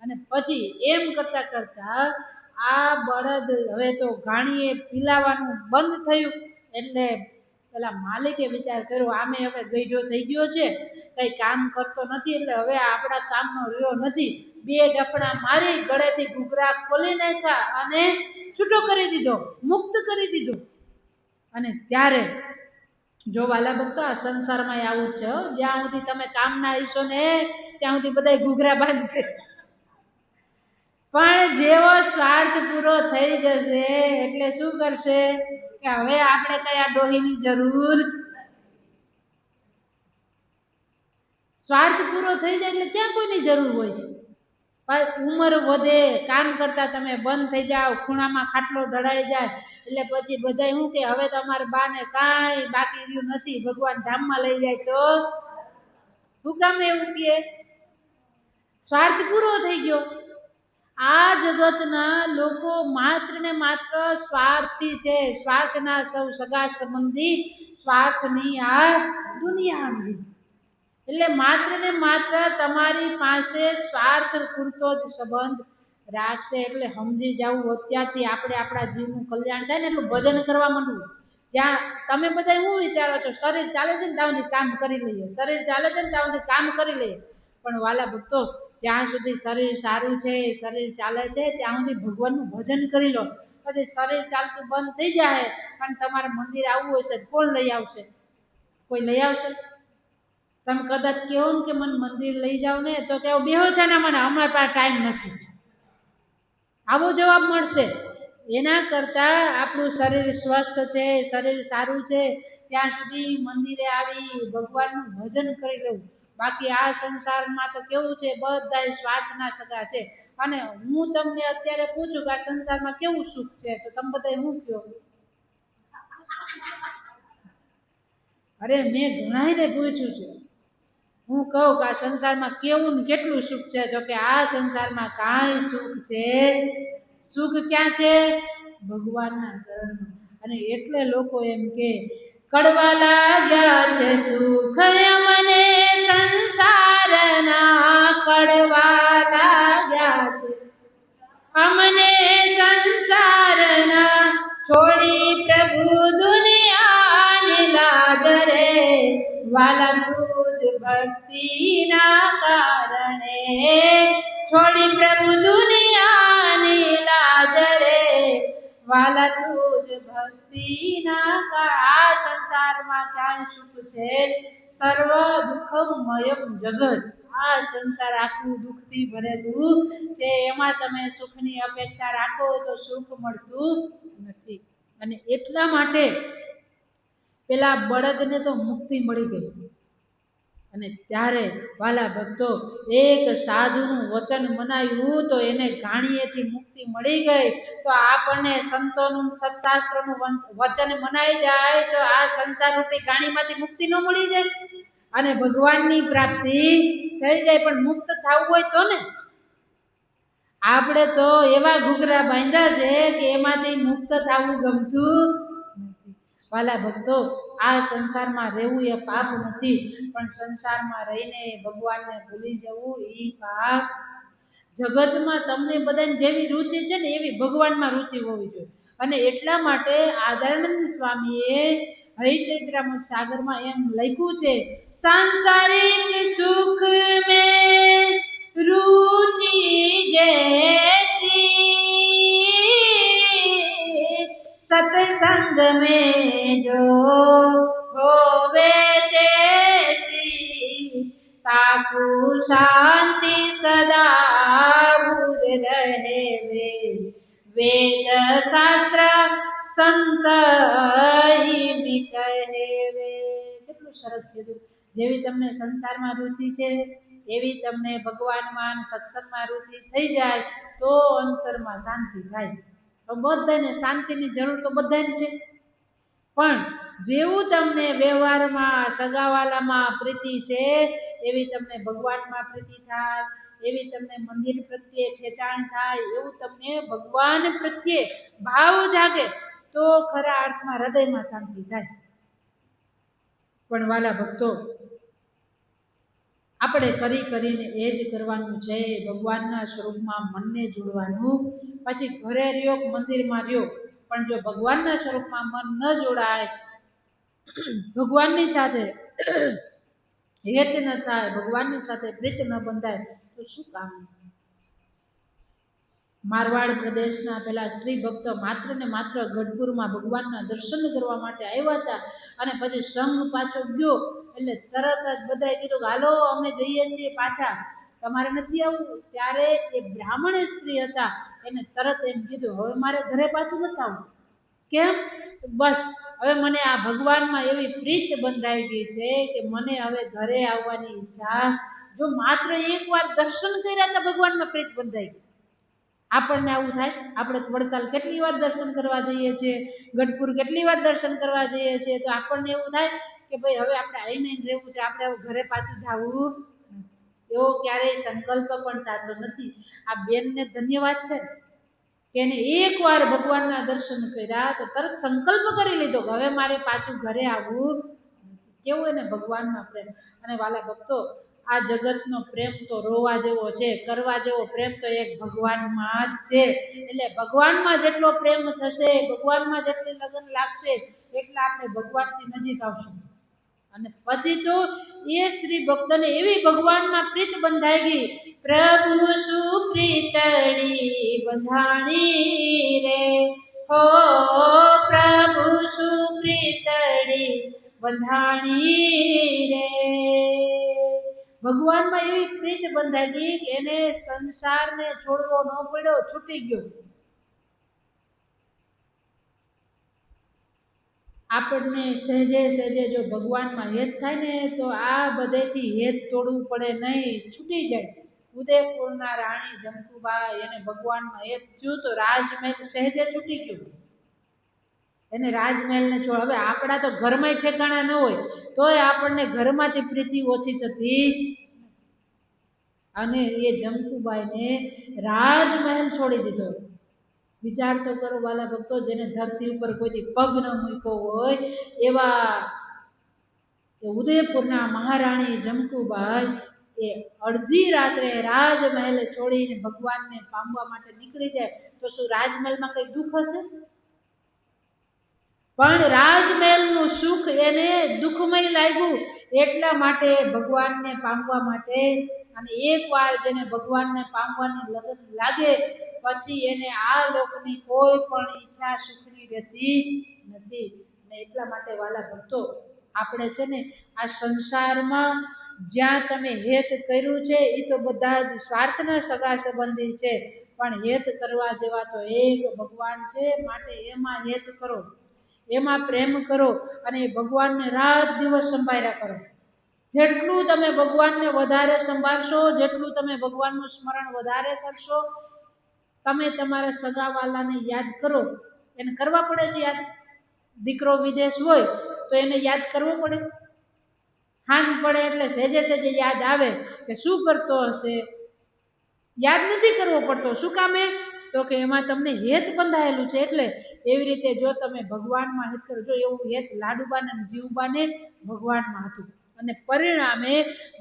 અને પછી એમ કરતા આ બળદ હવે તો ઘાણીએ પીલાવાનું બંધ થયું. એટલે પેલા માલિકે વિચાર કર્યો આમે હવે ગઈઢો થઈ ગયો છે, કંઈ કામ કરતો નથી, એટલે હવે આપણા કામનો રહ્યો નથી. 2 ડફણા મારી ગળેથી ઘૂઘરા ખોલી નાખ્યા અને છૂટો કરી દીધો, મુક્ત કરી દીધો. અને ત્યારે જો વાલા ભક્તો, આ સંસારમાં આવું જ છે, જ્યાં સુધી તમે કામ ના આવીશો ને ત્યાં સુધી બધા ઘૂઘરા બાંધશે, પણ જેવો સ્વાર્થ પૂરો થઈ જશે એટલે શું કરશે કે હવે આપણે કયા ડોહીની જરૂર. સ્વાર્થ પૂરો થઈ જાય એટલે ક્યાં કોઈની જરૂર હોય છે. ઉંમર વધે, કામ કરતા તમે બંધ થઈ જાઓ, ખૂણામાં ખાટલો ઢળાઈ જાય, એટલે પછી બધા શું કે હવે તો અમારા બાને કાંઈ બાકી રહ્યું નથી, ભગવાન ધામમાં લઈ જાય તો શું કામ એવું કહે? સ્વાર્થ પૂરો થઈ ગયો. આ જગતના લોકો માત્ર ને માત્ર સ્વાર્થી છે, સ્વાર્થના સૌ સગા સંબંધી, સ્વાર્થની આ દુનિયા. એટલે માત્ર ને માત્ર તમારી પાસે સ્વાર્થ પૂરતો જ સંબંધ રાખશે. એટલે સમજી જવું અત્યારથી આપણે આપણા જીવનું કલ્યાણ થાય ને એટલું ભજન કરવા માંડવું. જ્યાં તમે બધા શું વિચારો છો, શરીર ચાલે છે ને ત્યાં સુધી કામ કરી લઈએ, શરીર ચાલે છે ને ત્યાં સુધી કામ કરી લઈએ. પણ વાલા ભક્તો, જ્યાં સુધી શરીર સારું છે, શરીર ચાલે છે, ત્યાં સુધી ભગવાનનું ભજન કરી લો. પછી શરીર ચાલતું બંધ થઈ જાય અને તમારે મંદિર આવવું હશે, કોણ લઈ આવશે? કોઈ લઈ આવશે? તમે કદાચ કહો ને કે મને મંદિર લઈ જાઓ ને, તો કે બેહો છે ને મને હમણાં પાસે ટાઈમ નથી, આવો જવાબ મળશે. એના કરતાં આપણું શરીર સ્વસ્થ છે, શરીર સારું છે, ત્યાં સુધી મંદિરે આવી ભગવાનનું ભજન કરી લેવું. બાકી આ સંસારમાં તો કેવું છે, બધા સ્વાર્થના સગા છે. અને હું તમને અત્યારે પૂછું કે આ સંસારમાં કેવું સુખ છે, તો તમે બધા શું કહો? અરે મેં ઘણાને પૂછ્યું છે, હું કહું કે આ સંસારમાં કેવું ને કેટલું સુખ છે, તો કે આ સંસારમાં કાંઈ સુખ છે. સુખ ક્યાં છે? ભગવાનના ચરણમાં. અને એટલે લોકો એમ કે કડવા લાગ્યા છે સુખ અમને સંસારના, કડવા લાગ્યા છે અમને સંસારના, છોડી પ્રભુ દુનિયાની લાજ રે, વાલા તુજ ભક્તિના કારણે, છોડી પ્રભુ દુનિયાની લાજ રે, વાલા તુજ ભક્તિના આ સંસારમાં ક્યાંય સુખ છે, સર્વ દુઃખમય જગત. આ સંસાર આખું દુઃખથી ભરેલું છે, એમાં તમે સુખની અપેક્ષા રાખો તો સુખ મળતું નથી. અને એટલા માટે પેલા બળદને તો મુક્તિ મળી ગઈ. અને ત્યારે વાલા ભક્તો એક સાધુનું વચન મનાયું તો એને ઘાણીએથી મુક્તિ મળી ગઈ. તો આપણને સંતોનું સત્શાસ્ત્રનું વચન મનાઈ જાય તો આ સંસાર રૂપી ઘાણીમાંથી મુક્તિ ન મળી જાય અને ભગવાનની પ્રાપ્તિ થઈ જાય. પણ મુક્ત થવું હોય તો ને, આપણે તો એવા ઘૂઘરા બાંધ્યા છે કે એમાંથી મુક્ત થવું ગમતું નથી. વાલા ભક્તો, આ સંસારમાં રહેવું એ પાપ નથી, પણ સંસારમાં રહીને ભગવાનને ભૂલી જવું એ પાપ. જગતમાં તમને બધાને જેવી રુચિ છે ને એવી ભગવાનમાં રુચિ હોવી જોઈએ. અને એટલા માટે આદરાનંદ સ્વામીએ હરિચૈત્રામૃત સાગરમાં એમ લખ્યું છે, સાંસારિક સુખ મેં રુચિ જૈસી, सत्संग में जो होवे तैसी, ताकू शांति सदा बुर रहे वे, वेद शास्त्र संत મી કહે વે. કેટલું સરસ કીધું. જેવી તમને સંસારમાં રુચિ છે એવી તમને ભગવાનમાં સત્સંગમાં રુચિ થઈ જાય તો અંતરમાં શાંતિ થાય. તો બધાને શાંતિની જરૂર તો બધાને છે, પણ જેવું તમને વ્યવહારમાં સગાવાલામાં પ્રીતિ છે એવી તમને ભગવાનમાં પ્રીતિ થાય, એવી તમને મંદિર પ્રત્યે ખેંચાણ થાય, એવું તમને ભગવાન પ્રત્યે ભાવ જાગે તો ખરા અર્થમાં હૃદયમાં શાંતિ થાય. પણ વાલા ભક્તો, આપણે કરીને એ જ કરવાનું છે, ભગવાનના સ્વરૂપમાં મનને જોડવાનું. પછી ઘરે રહ્યો મંદિરમાં રહ્યો, પણ જો ભગવાનના સ્વરૂપમાં મન ન જોડાય, ભગવાનની સાથે હેત ન થાય, ભગવાનની સાથે પ્રીત ન બંધાય તો શું કામ. મારવાડ પ્રદેશના પેલા સ્ત્રી ભક્તો માત્ર ને માત્ર ગઢપુરમાં ભગવાનના દર્શન કરવા માટે આવ્યા હતા. અને પછી સંઘ પાછો ગયો એટલે તરત જ બધાએ કીધું કે હાલો અમે જઈએ છીએ પાછા, તમારે નથી આવવું. ત્યારે એ બ્રાહ્મણ સ્ત્રી હતા, એને તરત એમ કીધું હવે મારે ઘરે પાછું નથી આવવું. કેમ? બસ હવે મને આ ભગવાનમાં એવી પ્રીત બંધાઈ ગઈ છે કે મને હવે ઘરે આવવાની ઈચ્છા. જો માત્ર એકવાર દર્શન કર્યા હતા ભગવાનમાં પ્રીત બંધાઈ ગઈ. આપણને આવું થાય? આપણે વડતાલ કેટલી વાર દર્શન કરવા જઈએ છીએ, ગઢપુર કેટલી વાર દર્શન કરવા જઈએ છીએ, તો આપણને એવું થાય કે ભાઈ હવે આપણે આવીને રહેવું છે, આપણે હવે ઘરે પાછું જવું. એવો ક્યારેય સંકલ્પ પણ થતો નથી. આ બેનને ધન્યવાદ છે કે એને એકવાર ભગવાનના દર્શન કર્યા તો તરત સંકલ્પ કરી લીધો કે હવે મારે પાછું ઘરે આવવું. કેવું એને ભગવાનમાં પ્રેમ. અને વાલા ભક્તો, આ જગતનો પ્રેમ તો રોવા જેવો છે, કરવા જેવો પ્રેમ તો એક ભગવાનમાં જ છે. એટલે ભગવાનમાં જેટલો પ્રેમ થશે, ભગવાનમાં જેટલી લગન લાગશે, એટલા આપણે ભગવાનથી નજીક આવશું. અને પછી તો એ સ્ત્રી ભક્તને એવી ભગવાનમાં પ્રીત બંધાઈ ગઈ, પ્રભુ સુપ્રીતડી બંધાણી રે, હો પ્રભુ સુપ્રીતડી બંધાણી રે. ભગવાનમાં એવી પ્રીત બંધાઈ ગઈ કે એને સંસારને છોડવો ન પડ્યો, છૂટી ગયો. આપણને સહેજે સહેજે જો ભગવાનમાં હેત થાય ને તો આ બધેથી હેત તોડવું પડે નહીં, છૂટી જાય. ઉદયપુરના રાણી જમકુબાઈ એને ભગવાનમાં હેત થયું તો રાજમહેલ સહેજે છૂટી ગયો. એને રાજમહેલને છોડ. હવે આપણા તો ઘરમાં ઠેકાણા ન હોય તોય આપણને ઘરમાંથી પ્રીતિ ઓછી થતી. અને એ જમકુબાઈને રાજમહેલ છોડી દીધો. વિચાર તો કરો વાલા ભક્તો, જેને ધરતી ઉપર કોઈથી પગ ન મૂક્યો હોય એવા ઉદયપુરના મહારાણી જમકુબાઈ એ અડધી રાત્રે રાજમહેલ છોડીને ભગવાનને પામવા માટે નીકળી જાય તો શું રાજમહેલમાં કઈ દુઃખ હશે? પણ રાજમહેલનું સુખ એને દુઃખમય લાગ્યું. એટલા માટે ભગવાનને પામવા માટે અને એકવાર જેને ભગવાનને પામવાની લગન લાગે પછી એને આ લોકની કોઈ પણ ઈચ્છા સુખની રહેતી નથી. અને એટલા માટે વાલા ભક્તો આપણે છે ને આ સંસારમાં જ્યાં તમે હેત કર્યું છે એ તો બધા જ સ્વાર્થના સગા સંબંધી છે, પણ હેત કરવા જેવા તો એક ભગવાન છે. માટે એમાં હેત કરો, એમાં પ્રેમ કરો અને ભગવાનને રાત દિવસ સંભાળ્યા કરો. જેટલું તમે ભગવાનને વધારે સંભાળશો, જેટલું તમે ભગવાનનું સ્મરણ વધારે કરશો, તમે તમારા સગાવાલાને યાદ કરો. એને કરવા પડે છે યાદ. દીકરો વિદેશ હોય તો એને યાદ કરવો પડે. હાંજ પડે એટલે સહેજે સહેજે યાદ આવે કે શું કરતો હશે. યાદ નથી કરવો પડતો. શું કામે? તો કે એમાં તમને હેત બંધાયેલું છે. એટલે એવી રીતે જો તમે ભગવાનમાં હેત કરો, જો એવું હેત લાડુબાને અને જીવબાને ભગવાનમાં હતું અને પરિણામે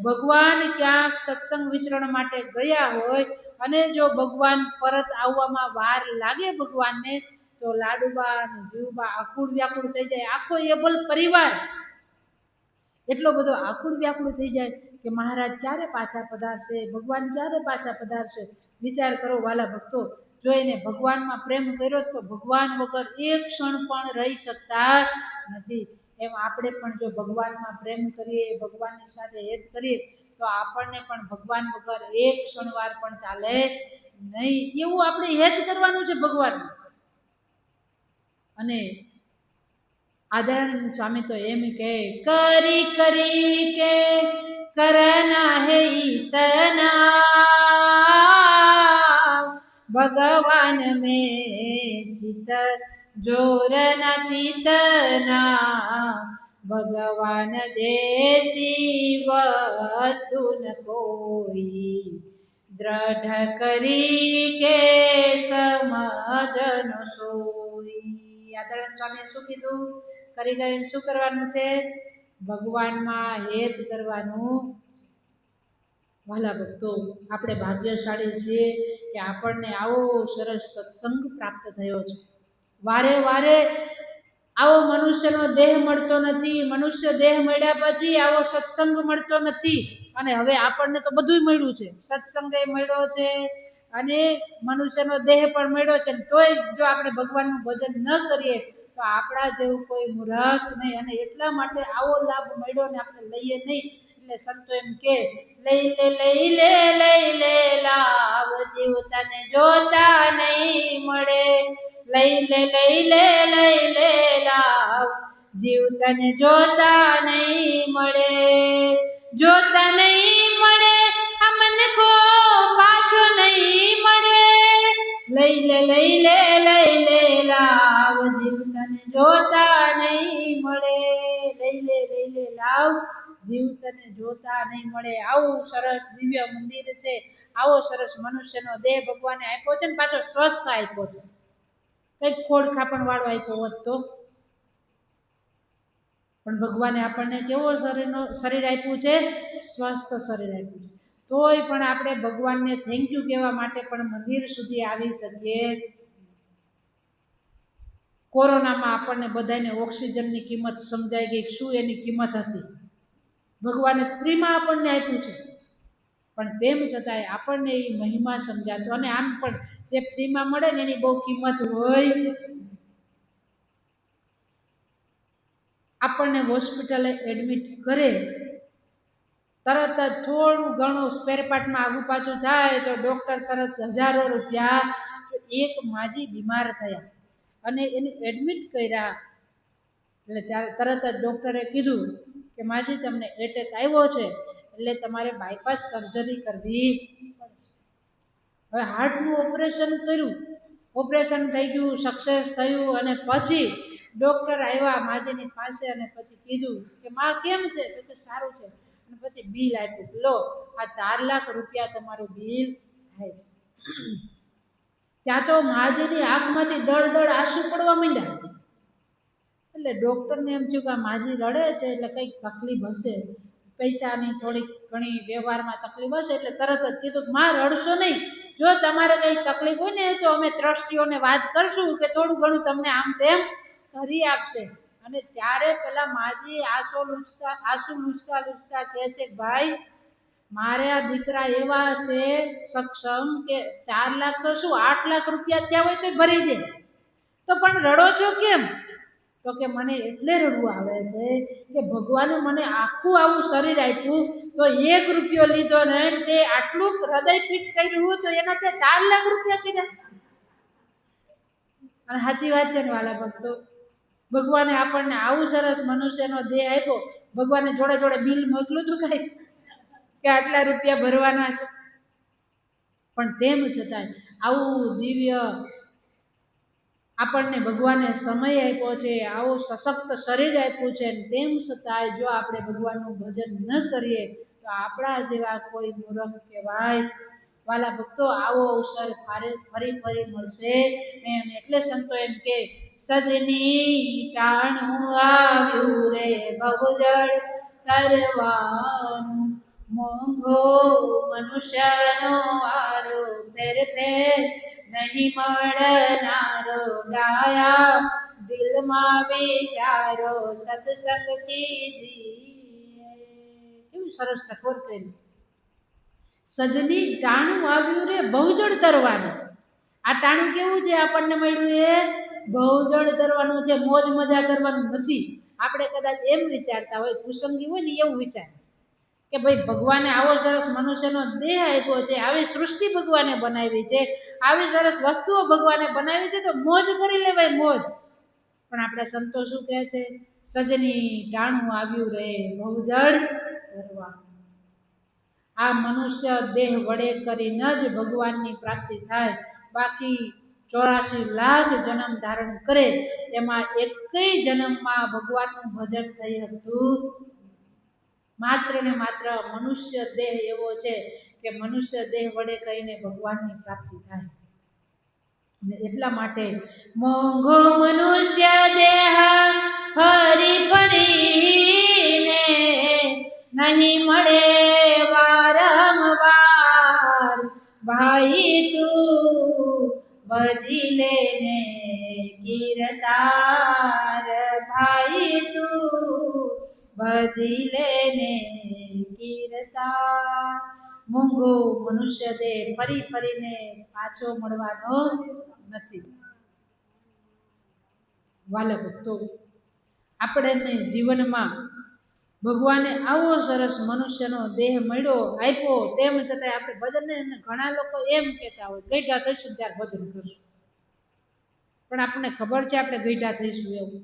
ભગવાન ક્યાંક સત્સંગ વિચરણ માટે ગયા હોય અને જો ભગવાન પરત આવવામાં વાર લાગે ભગવાનને, તો લાડુબા અને જીવબા આકુળ વ્યાકુળ થઈ જાય. આખો એબલ પરિવાર એટલો બધો આકુળ વ્યાકુળ થઈ જાય કે મહારાજ ક્યારે પાછા પધારશે, ભગવાન ક્યારે પાછા પધારશે. વિચાર કરો વાલા ભક્તો, જો એને ભગવાનમાં પ્રેમ કર્યો તો ભગવાન વગર એક ક્ષણ પણ રહી શકતા નથી. એમ આપણે પણ જો ભગવાનમાં પ્રેમ કરીએ, ભગવાનની સાથે હેત કરીએ તો આપણને પણ ભગવાન વગર એક ક્ષણવાર પણ ચાલે નહીં. એવું આપણે હેત કરવાનું છે ભગવાન. અને આદરાનંદ સ્વામી તો એમ કહે, કરી કરી કે કરના હે ઈતના, ભગવાન મેં ચિત જોર તીતના, ભગવાન જૈસી વસ્તુ ન કોઈ, દ્રઢ કરી કે સમજન સોઈ. આદરાનંદ સ્વામીએ શું કીધું? કરી કરીને શું કરવાનું છે? ભગવાનમાં હેત કરવાનું. વાલા ભક્તો, આપણે ભાગ્યશાળી છીએ કે આપણને આવો સરસ સત્સંગ પ્રાપ્ત થયો છે. વારે વારે આવો મનુષ્યનો દેહ મળતો નથી. મનુષ્ય દેહ મળ્યા પછી આવો સત્સંગ મળતો નથી. અને હવે આપણને તો બધું મળ્યું છે, સત્સંગ મળ્યો છે અને મનુષ્યનો દેહ પણ મળ્યો છે. તોય જો આપણે ભગવાનનું ભજન ન કરીએ તો આપણા જેવું કોઈ મૂર્ખ નહીં. અને એટલા માટે આવો લાભ મળ્યો ને આપણે લઈએ નહીં. એટલે સંતો એમ કે, લઈ લે લઈ લે લઈ લે લાવ, જીવ તને જોતા નહીં મળે. લઈ લે લઈ લે લઈ લે લાવ, જીવ તને જોતા નહીં મળે. જોતા નહીં મળે આ મન કો પાછો નહીં મળે. લઈ લે લઈ લે લઈ લે લાવ, જીવ તને જોતા નહીં મળે. લઈ લે લઈ લે લાવ, જીવ તને જોતા નહીં મળે. આવું સરસ દિવ્ય મંદિર છે, આવો સરસ મનુષ્યનો દેહ ભગવાને આપ્યો છે ને પાછો સ્વસ્થ આપ્યો છે. કંઈક ખોડ ખાપણ વાળો આપ્યો હોત તો, પણ ભગવાને આપણને કેવો શરીર આપ્યું છે? સ્વસ્થ શરીર આપ્યું છે. તોય પણ આપણે ભગવાનને થેન્ક યુ કહેવા માટે પણ મંદિર સુધી આવી શકીએ. કોરોનામાં આપણને બધાને ઓક્સિજનની કિંમત સમજાઈ ગઈ, શું એની કિંમત હતી. ભગવાને ફ્રીમાં આપણને આપ્યું છે, પણ તેમ છતાંય આપણને એ મહિમા સમજાતો. અને આમ પણ જે ફ્રીમાં મળે ને એની બહુ કિંમત હોય. આપણને હોસ્પિટલે એડમિટ કરે, તરત જ થોડું ઘણું સ્પેરપાર્ટમાં આગુ પાછું થાય તો ડૉક્ટર તરત હજારો રૂપિયા. એક માજી બીમાર થયા અને એને એડમિટ કર્યા એટલે ત્યારે તરત જ ડૉક્ટરે કીધું કે માજી તમને એટેક આવ્યો છે, એટલે તમારે બાયપાસ સર્જરી કરવી પડશે. હવે હાર્ટનું ઓપરેશન કર્યું, ઓપરેશન થઈ ગયું, સક્સેસ થયું. અને પછી ડૉક્ટર આવ્યા માજીની પાસે અને પછી કીધું કે માં કેમ છે? તો કે સારું છે. અને પછી બિલ આપ્યું, લો આ 4 લાખ રૂપિયા તમારું બિલ થાય છે. ત્યાં તો માજીની આંખમાંથી દળ દળ આંસુ પડવા માંડ્યા. એટલે ડૉક્ટરને એમ થયું કે આ માજી રડે છે એટલે કંઈક તકલીફ હશે, પૈસાની થોડીક ઘણી વ્યવહારમાં તકલીફ હશે. એટલે તરત જ કીધું માં રડશો નહીં, જો તમારે કંઈ તકલીફ હોય ને તો અમે ટ્રસ્ટીઓને વાત કરશું કે થોડું ઘણું તમને આમ તેમ કરી આપશે. અને ત્યારે પેલા માજી આંસુ લૂછતા કહે છે, ભાઈ મારા દીકરા એવા છે સક્ષમ કે 4 લાખ તો શું 8 લાખ રૂપિયા થયા હોય તો ભરી દે. તો પણ રડો છો કેમ? તો કે મને એટલે રડવું આવે છે કે ભગવાને મને આખું આવું શરીર આપ્યું તો 1 રૂપિયો લીધો ને તે આટલું હૃદય ફિટ કર્યું તો એના તે 4 લાખ રૂપિયા કીધા. અને સાચી વાત છે ને વાલા ભક્તો, ભગવાને આપણને આવું સરસ મનુષ્યનો દેહ આપ્યો. ભગવાને જોડે જોડે બિલ મોકલું હતું કઈ કે આટલા રૂપિયા ભરવાના છે? પણ તેમ છતાંય આવું દિવ્ય આપણને ભગવાને સમય આપ્યો છે, આવું સશક્ત શરીર આપ્યું છે, તેમ છતાંય જો આપણે ભગવાનનું ભજન ન કરીએ તો આપણા જેવા કોઈ મૂર્ખ કહેવાય. વાલા ભક્તો, આવો અવસર ફરી ફરી મળશે એમ એટલે સંતો એમ કે સજની ટાણું આવ્યું રે ભવજળ તરવાનું, મોંઘો મનુષ્યનો વારો ફેર ફેર નહીં મળનારો, ડાયા દિલમાં વિચારો સત્સંગ કીજીએ. કેવું સરસ ટકોર કરી. સજની ટાણું આવ્યું રે ભવજળ તરવાનું. આ ટાણું કેવું છે આપણને મળ્યું? એ ભવજળ તરવાનું છે, મોજ મજા કરવાનું નથી. આપણે કદાચ એમ વિચારતા હોય, કુસંગી હોય ને એવું વિચારે કે ભાઈ ભગવાને આવો સરસ મનુષ્યનો દેહ આપ્યો છે, આવી સૃષ્ટિ ભગવાને બનાવી છે, આવી સરસ વસ્તુઓ ભગવાને બનાવી છે તો મોજ કરી લેવાય, મોજ. પણ આપણે સંતો શું કહે છે? સજની ટાણું આવ્યું રે ભવજળ તરવાનું. આ મનુષ્ય દેહ વડે કરીને જ ભગવાનની પ્રાપ્તિ થાય. બાકી 84 લાખ જન્મ ધારણ કરે એમાં એકેય જન્મમાં ભગવાનનું ભજન થઈ હતું. માત્ર ને માત્ર મનુષ્ય દેહ એવો છે કે મનુષ્ય દેહ વડે કહીને ભગવાનની પ્રાપ્તિ થાય. અને એટલા માટે મોંઘો મનુષ્ય દેહ ફરી ફરીને નહીં મળે વારંવાર, ભાઈ તું ભજી લેને કીર્તાર, ભાઈ તું ભજી લેને કીર્તાર. મોંઘો મનુષ્ય દેહ ફરી ફરીને પાછો મળવાનો નથી. વાલા ભક્તો, આપણે જીવનમાં ભગવાને આવો સરસ મનુષ્યનો દેહ મળ્યો આપ્યો, તેમ છતાં આપણે ભજન, ઘણા લોકો એમ કહેતા હોય ગઈઢા થઈશું ત્યારે ભજન કરશું. પણ આપણને ખબર છે આપણે ગઈઢા થઈશું એવું?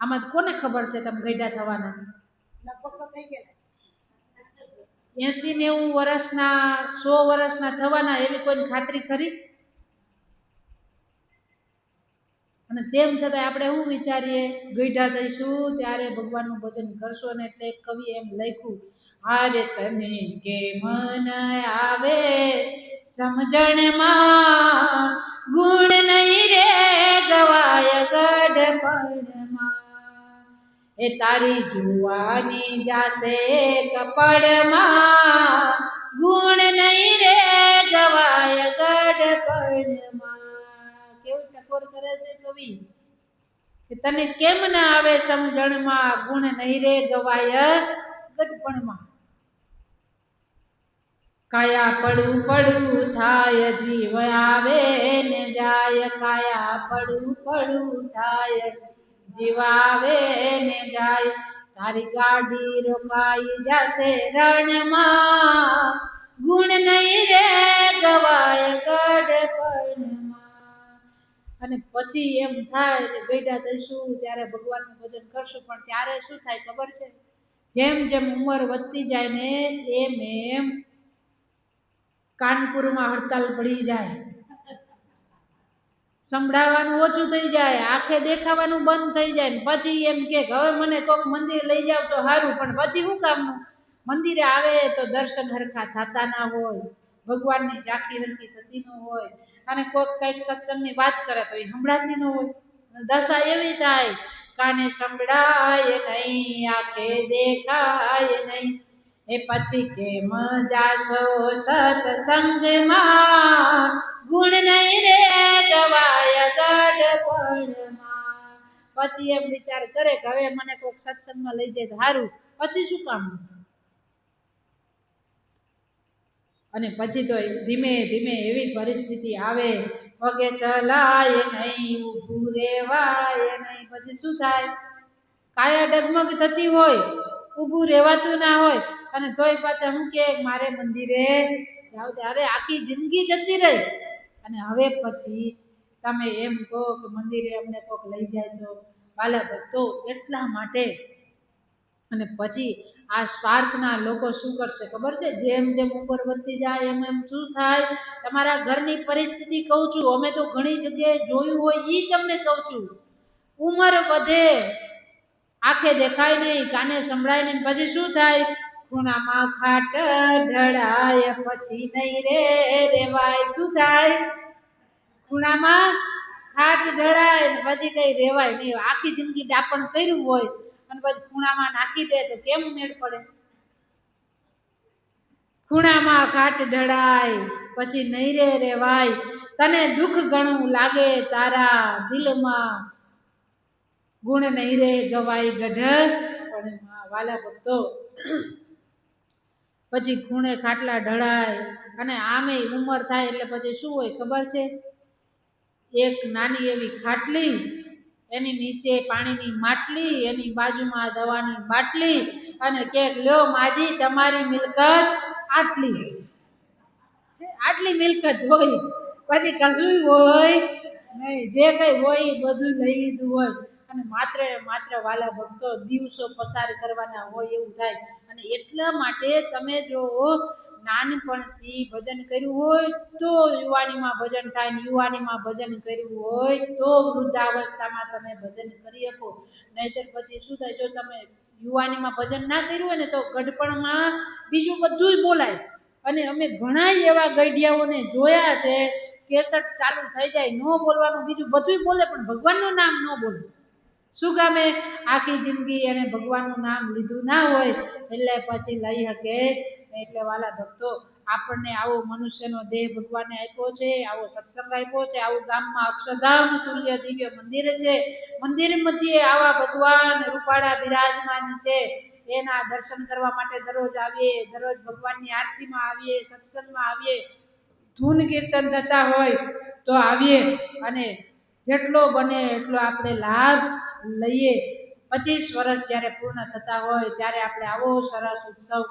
આમાં કોને ખબર છે તમે ગઈઢા થવાના? લગભગ તો થઈ ગયેલા છે. 80-90 વર્ષના, 100 વર્ષના થવાના એવી કોઈ ખાતરી ખરી? અને તેમ છતાં આપણે શું વિચારીએ? ગઈઢા થઈશું ત્યારે ભગવાનનું ભજન કરશો. અને એટલે એક કવિ એમ લખ્યું, હારે તને કે મન આવે સમજણમાં, ગુણ નહીં રે ગવાય ગઢપણમાં, એ તારી જુવાની જાશે કપડમાં, ગુણ નહીં રે ગવાય ગઢપણમાં. કેવું ટકોર કરે છે કવિ કે તને કેમ ના આવે સમજણમાં, ગુણ નહીં રે ગવાય ગઢપણમાં. કાયા પડું પડું થાય જીવ આવે ને જાય, કાયા પડું પડું થાય જીવ આવે ને જાય, તારી ગાડી રોકાઈ જશે રણમાં, ગુણ નહીં રે ગવાય ગઢપણમાં. અને પછી એમ થાય કે ગઈઢા થઈશું ત્યારે ભગવાનનું ભજન કરશું. પણ ત્યારે શું થાય ખબર છે? જેમ જેમ ઉંમર વધતી જાય ને એમ એમ કાનપુરમાં હડતાલ પડી જાય, સંભળાવાનું ઓછું થઈ જાય, આંખે દેખાવાનું બંધ થઈ જાય. ને પછી એમ કે હવે મને કોઈક મંદિર લઈ જાવ તો સારું. પણ પછી શું કામનું? મંદિરે આવે તો દર્શન હરખા થતા ના હોય, ભગવાનની ઝાંખી હરખી થતી ન હોય, અને કોઈક કંઈક સત્સંગની વાત કરે તો એ સંભળાતી ન હોય. દશા એવી થાય, કાને સંભળાય નહીં, આંખે દેખાય નહીં, એ પછી કેમ જાશો સત્સંગમાં, ગુણ નહીં રે ગવાય ગઢપણમાં. પછી એમ વિચાર કરે કે હવે મને કોઈક સત્સંગમાં લઈ જાય તો સારું. પછી શું કામ? અને પછી તો ધીમે ધીમે એવી પરિસ્થિતિ આવે, પગે ચલાય નહીં, ઊભું રહેવાય નહીં. પછી શું થાય? કાયા ડગમગ થતી હોય, ઊભું રહેવાતું ના હોય, અને તોય પાછા શું કે મારે મંદિરે જાવ. ત્યારે આખી જિંદગી જતી રહી. અને હવે પછી તમે એમ કહો કે મંદિરે અમને કોઈક લઈ જાય તો. વાલા ભક્તો, એટલા માટે અને પછી આ સ્વાર્થના લોકો શું કરશે ખબર છે? જેમ જેમ ઉંમર વધતી જાય એમ એમ શું થાય? તમારા ઘરની પરિસ્થિતિ કહું છું, અમે તો ઘણી જગ્યાએ જોયું હોય એ તમને કહું છું. ઉંમર વધે, આંખે દેખાય નહીં, કાને સંભળાય નહીં, પછી શું થાય? ખૂણામાં ખાટ ઢળાય, પછી નહીં રે રેવાય. શું થાય? ખૂણામાં ખાટ ઢળાય, પછી કઈ રેવાય નહીં. આખી જિંદગી ડાપણ કર્યું હોય અને પછી ખૂણામાં નાખી દે તો કેમ મેળ પડે? ખૂણામાં ખાટ ઢળાય, પછી નહીં રે રેવાય. તને દુઃખ ઘણું લાગે, તારા દિલમાં ગુણ નહીં રે ગવાય ગઢ પણ. વાલા ભક્તો, પછી ખૂણે ખાટલા ઢળાય અને આમે ઉંમર થાય એટલે પછી શું હોય ખબર છે? એક નાની એવી ખાટલી, એની નીચે પાણીની માટલી, એની બાજુમાં દવાની બાટલી, અને કે લ્યો માજી તમારી મિલકત આટલી. આટલી મિલકત હોય, પછી કશું હોય નહીં. જે કઈ હોય બધું લઈ લીધું હોય અને માત્ર ને માત્ર વાલા ભક્તો દિવસો પસાર કરવાના હોય એવું થાય. અને એટલા માટે તમે જો નાનપણથી ભજન કર્યું હોય તો યુવાનીમાં ભજન થાય, ને યુવાનીમાં ભજન કર્યું હોય તો વૃદ્ધાવસ્થામાં તમે ભજન કરી શકો. નહીંતર પછી શું થાય? જો તમે યુવાનીમાં ભજન ના કર્યું હોય ને તો ગઢપણમાં બીજું બધું બોલાય. અને અમે ઘણા એવા ગઈડિયાઓને જોયા છે, કેસટ ચાલુ થઈ જાય, ન બોલવાનું બીજું બધું બોલે પણ ભગવાનનું નામ ન બોલે. શું કામે? આખી જિંદગી એને ભગવાનનું નામ લીધું ના હોય એટલે પછી લઈ શકે. એટલે વાલા ભક્તો, આપણને આવો મનુષ્યનો દેહ ભગવાને આપ્યો છે, આવો સત્સંગ આપ્યો છે, આવું ગામમાં અક્ષરધામ તુલ્ય દિવ્ય મંદિર છે. મંદિર મધ્યે આવા ભગવાન રૂપાળા બિરાજમાન છે. એના દર્શન કરવા માટે દરરોજ આવીએ, દરરોજ ભગવાનની આરતીમાં આવીએ, સત્સંગમાં આવીએ, ધૂન કીર્તન થતા હોય તો આવીએ અને જેટલો બને એટલો આપણે લાભ લઈએ. 25 વર્ષ જ્યારે પૂર્ણ થતા હોય ત્યારે આપણે આવો સરસ ઉત્સવ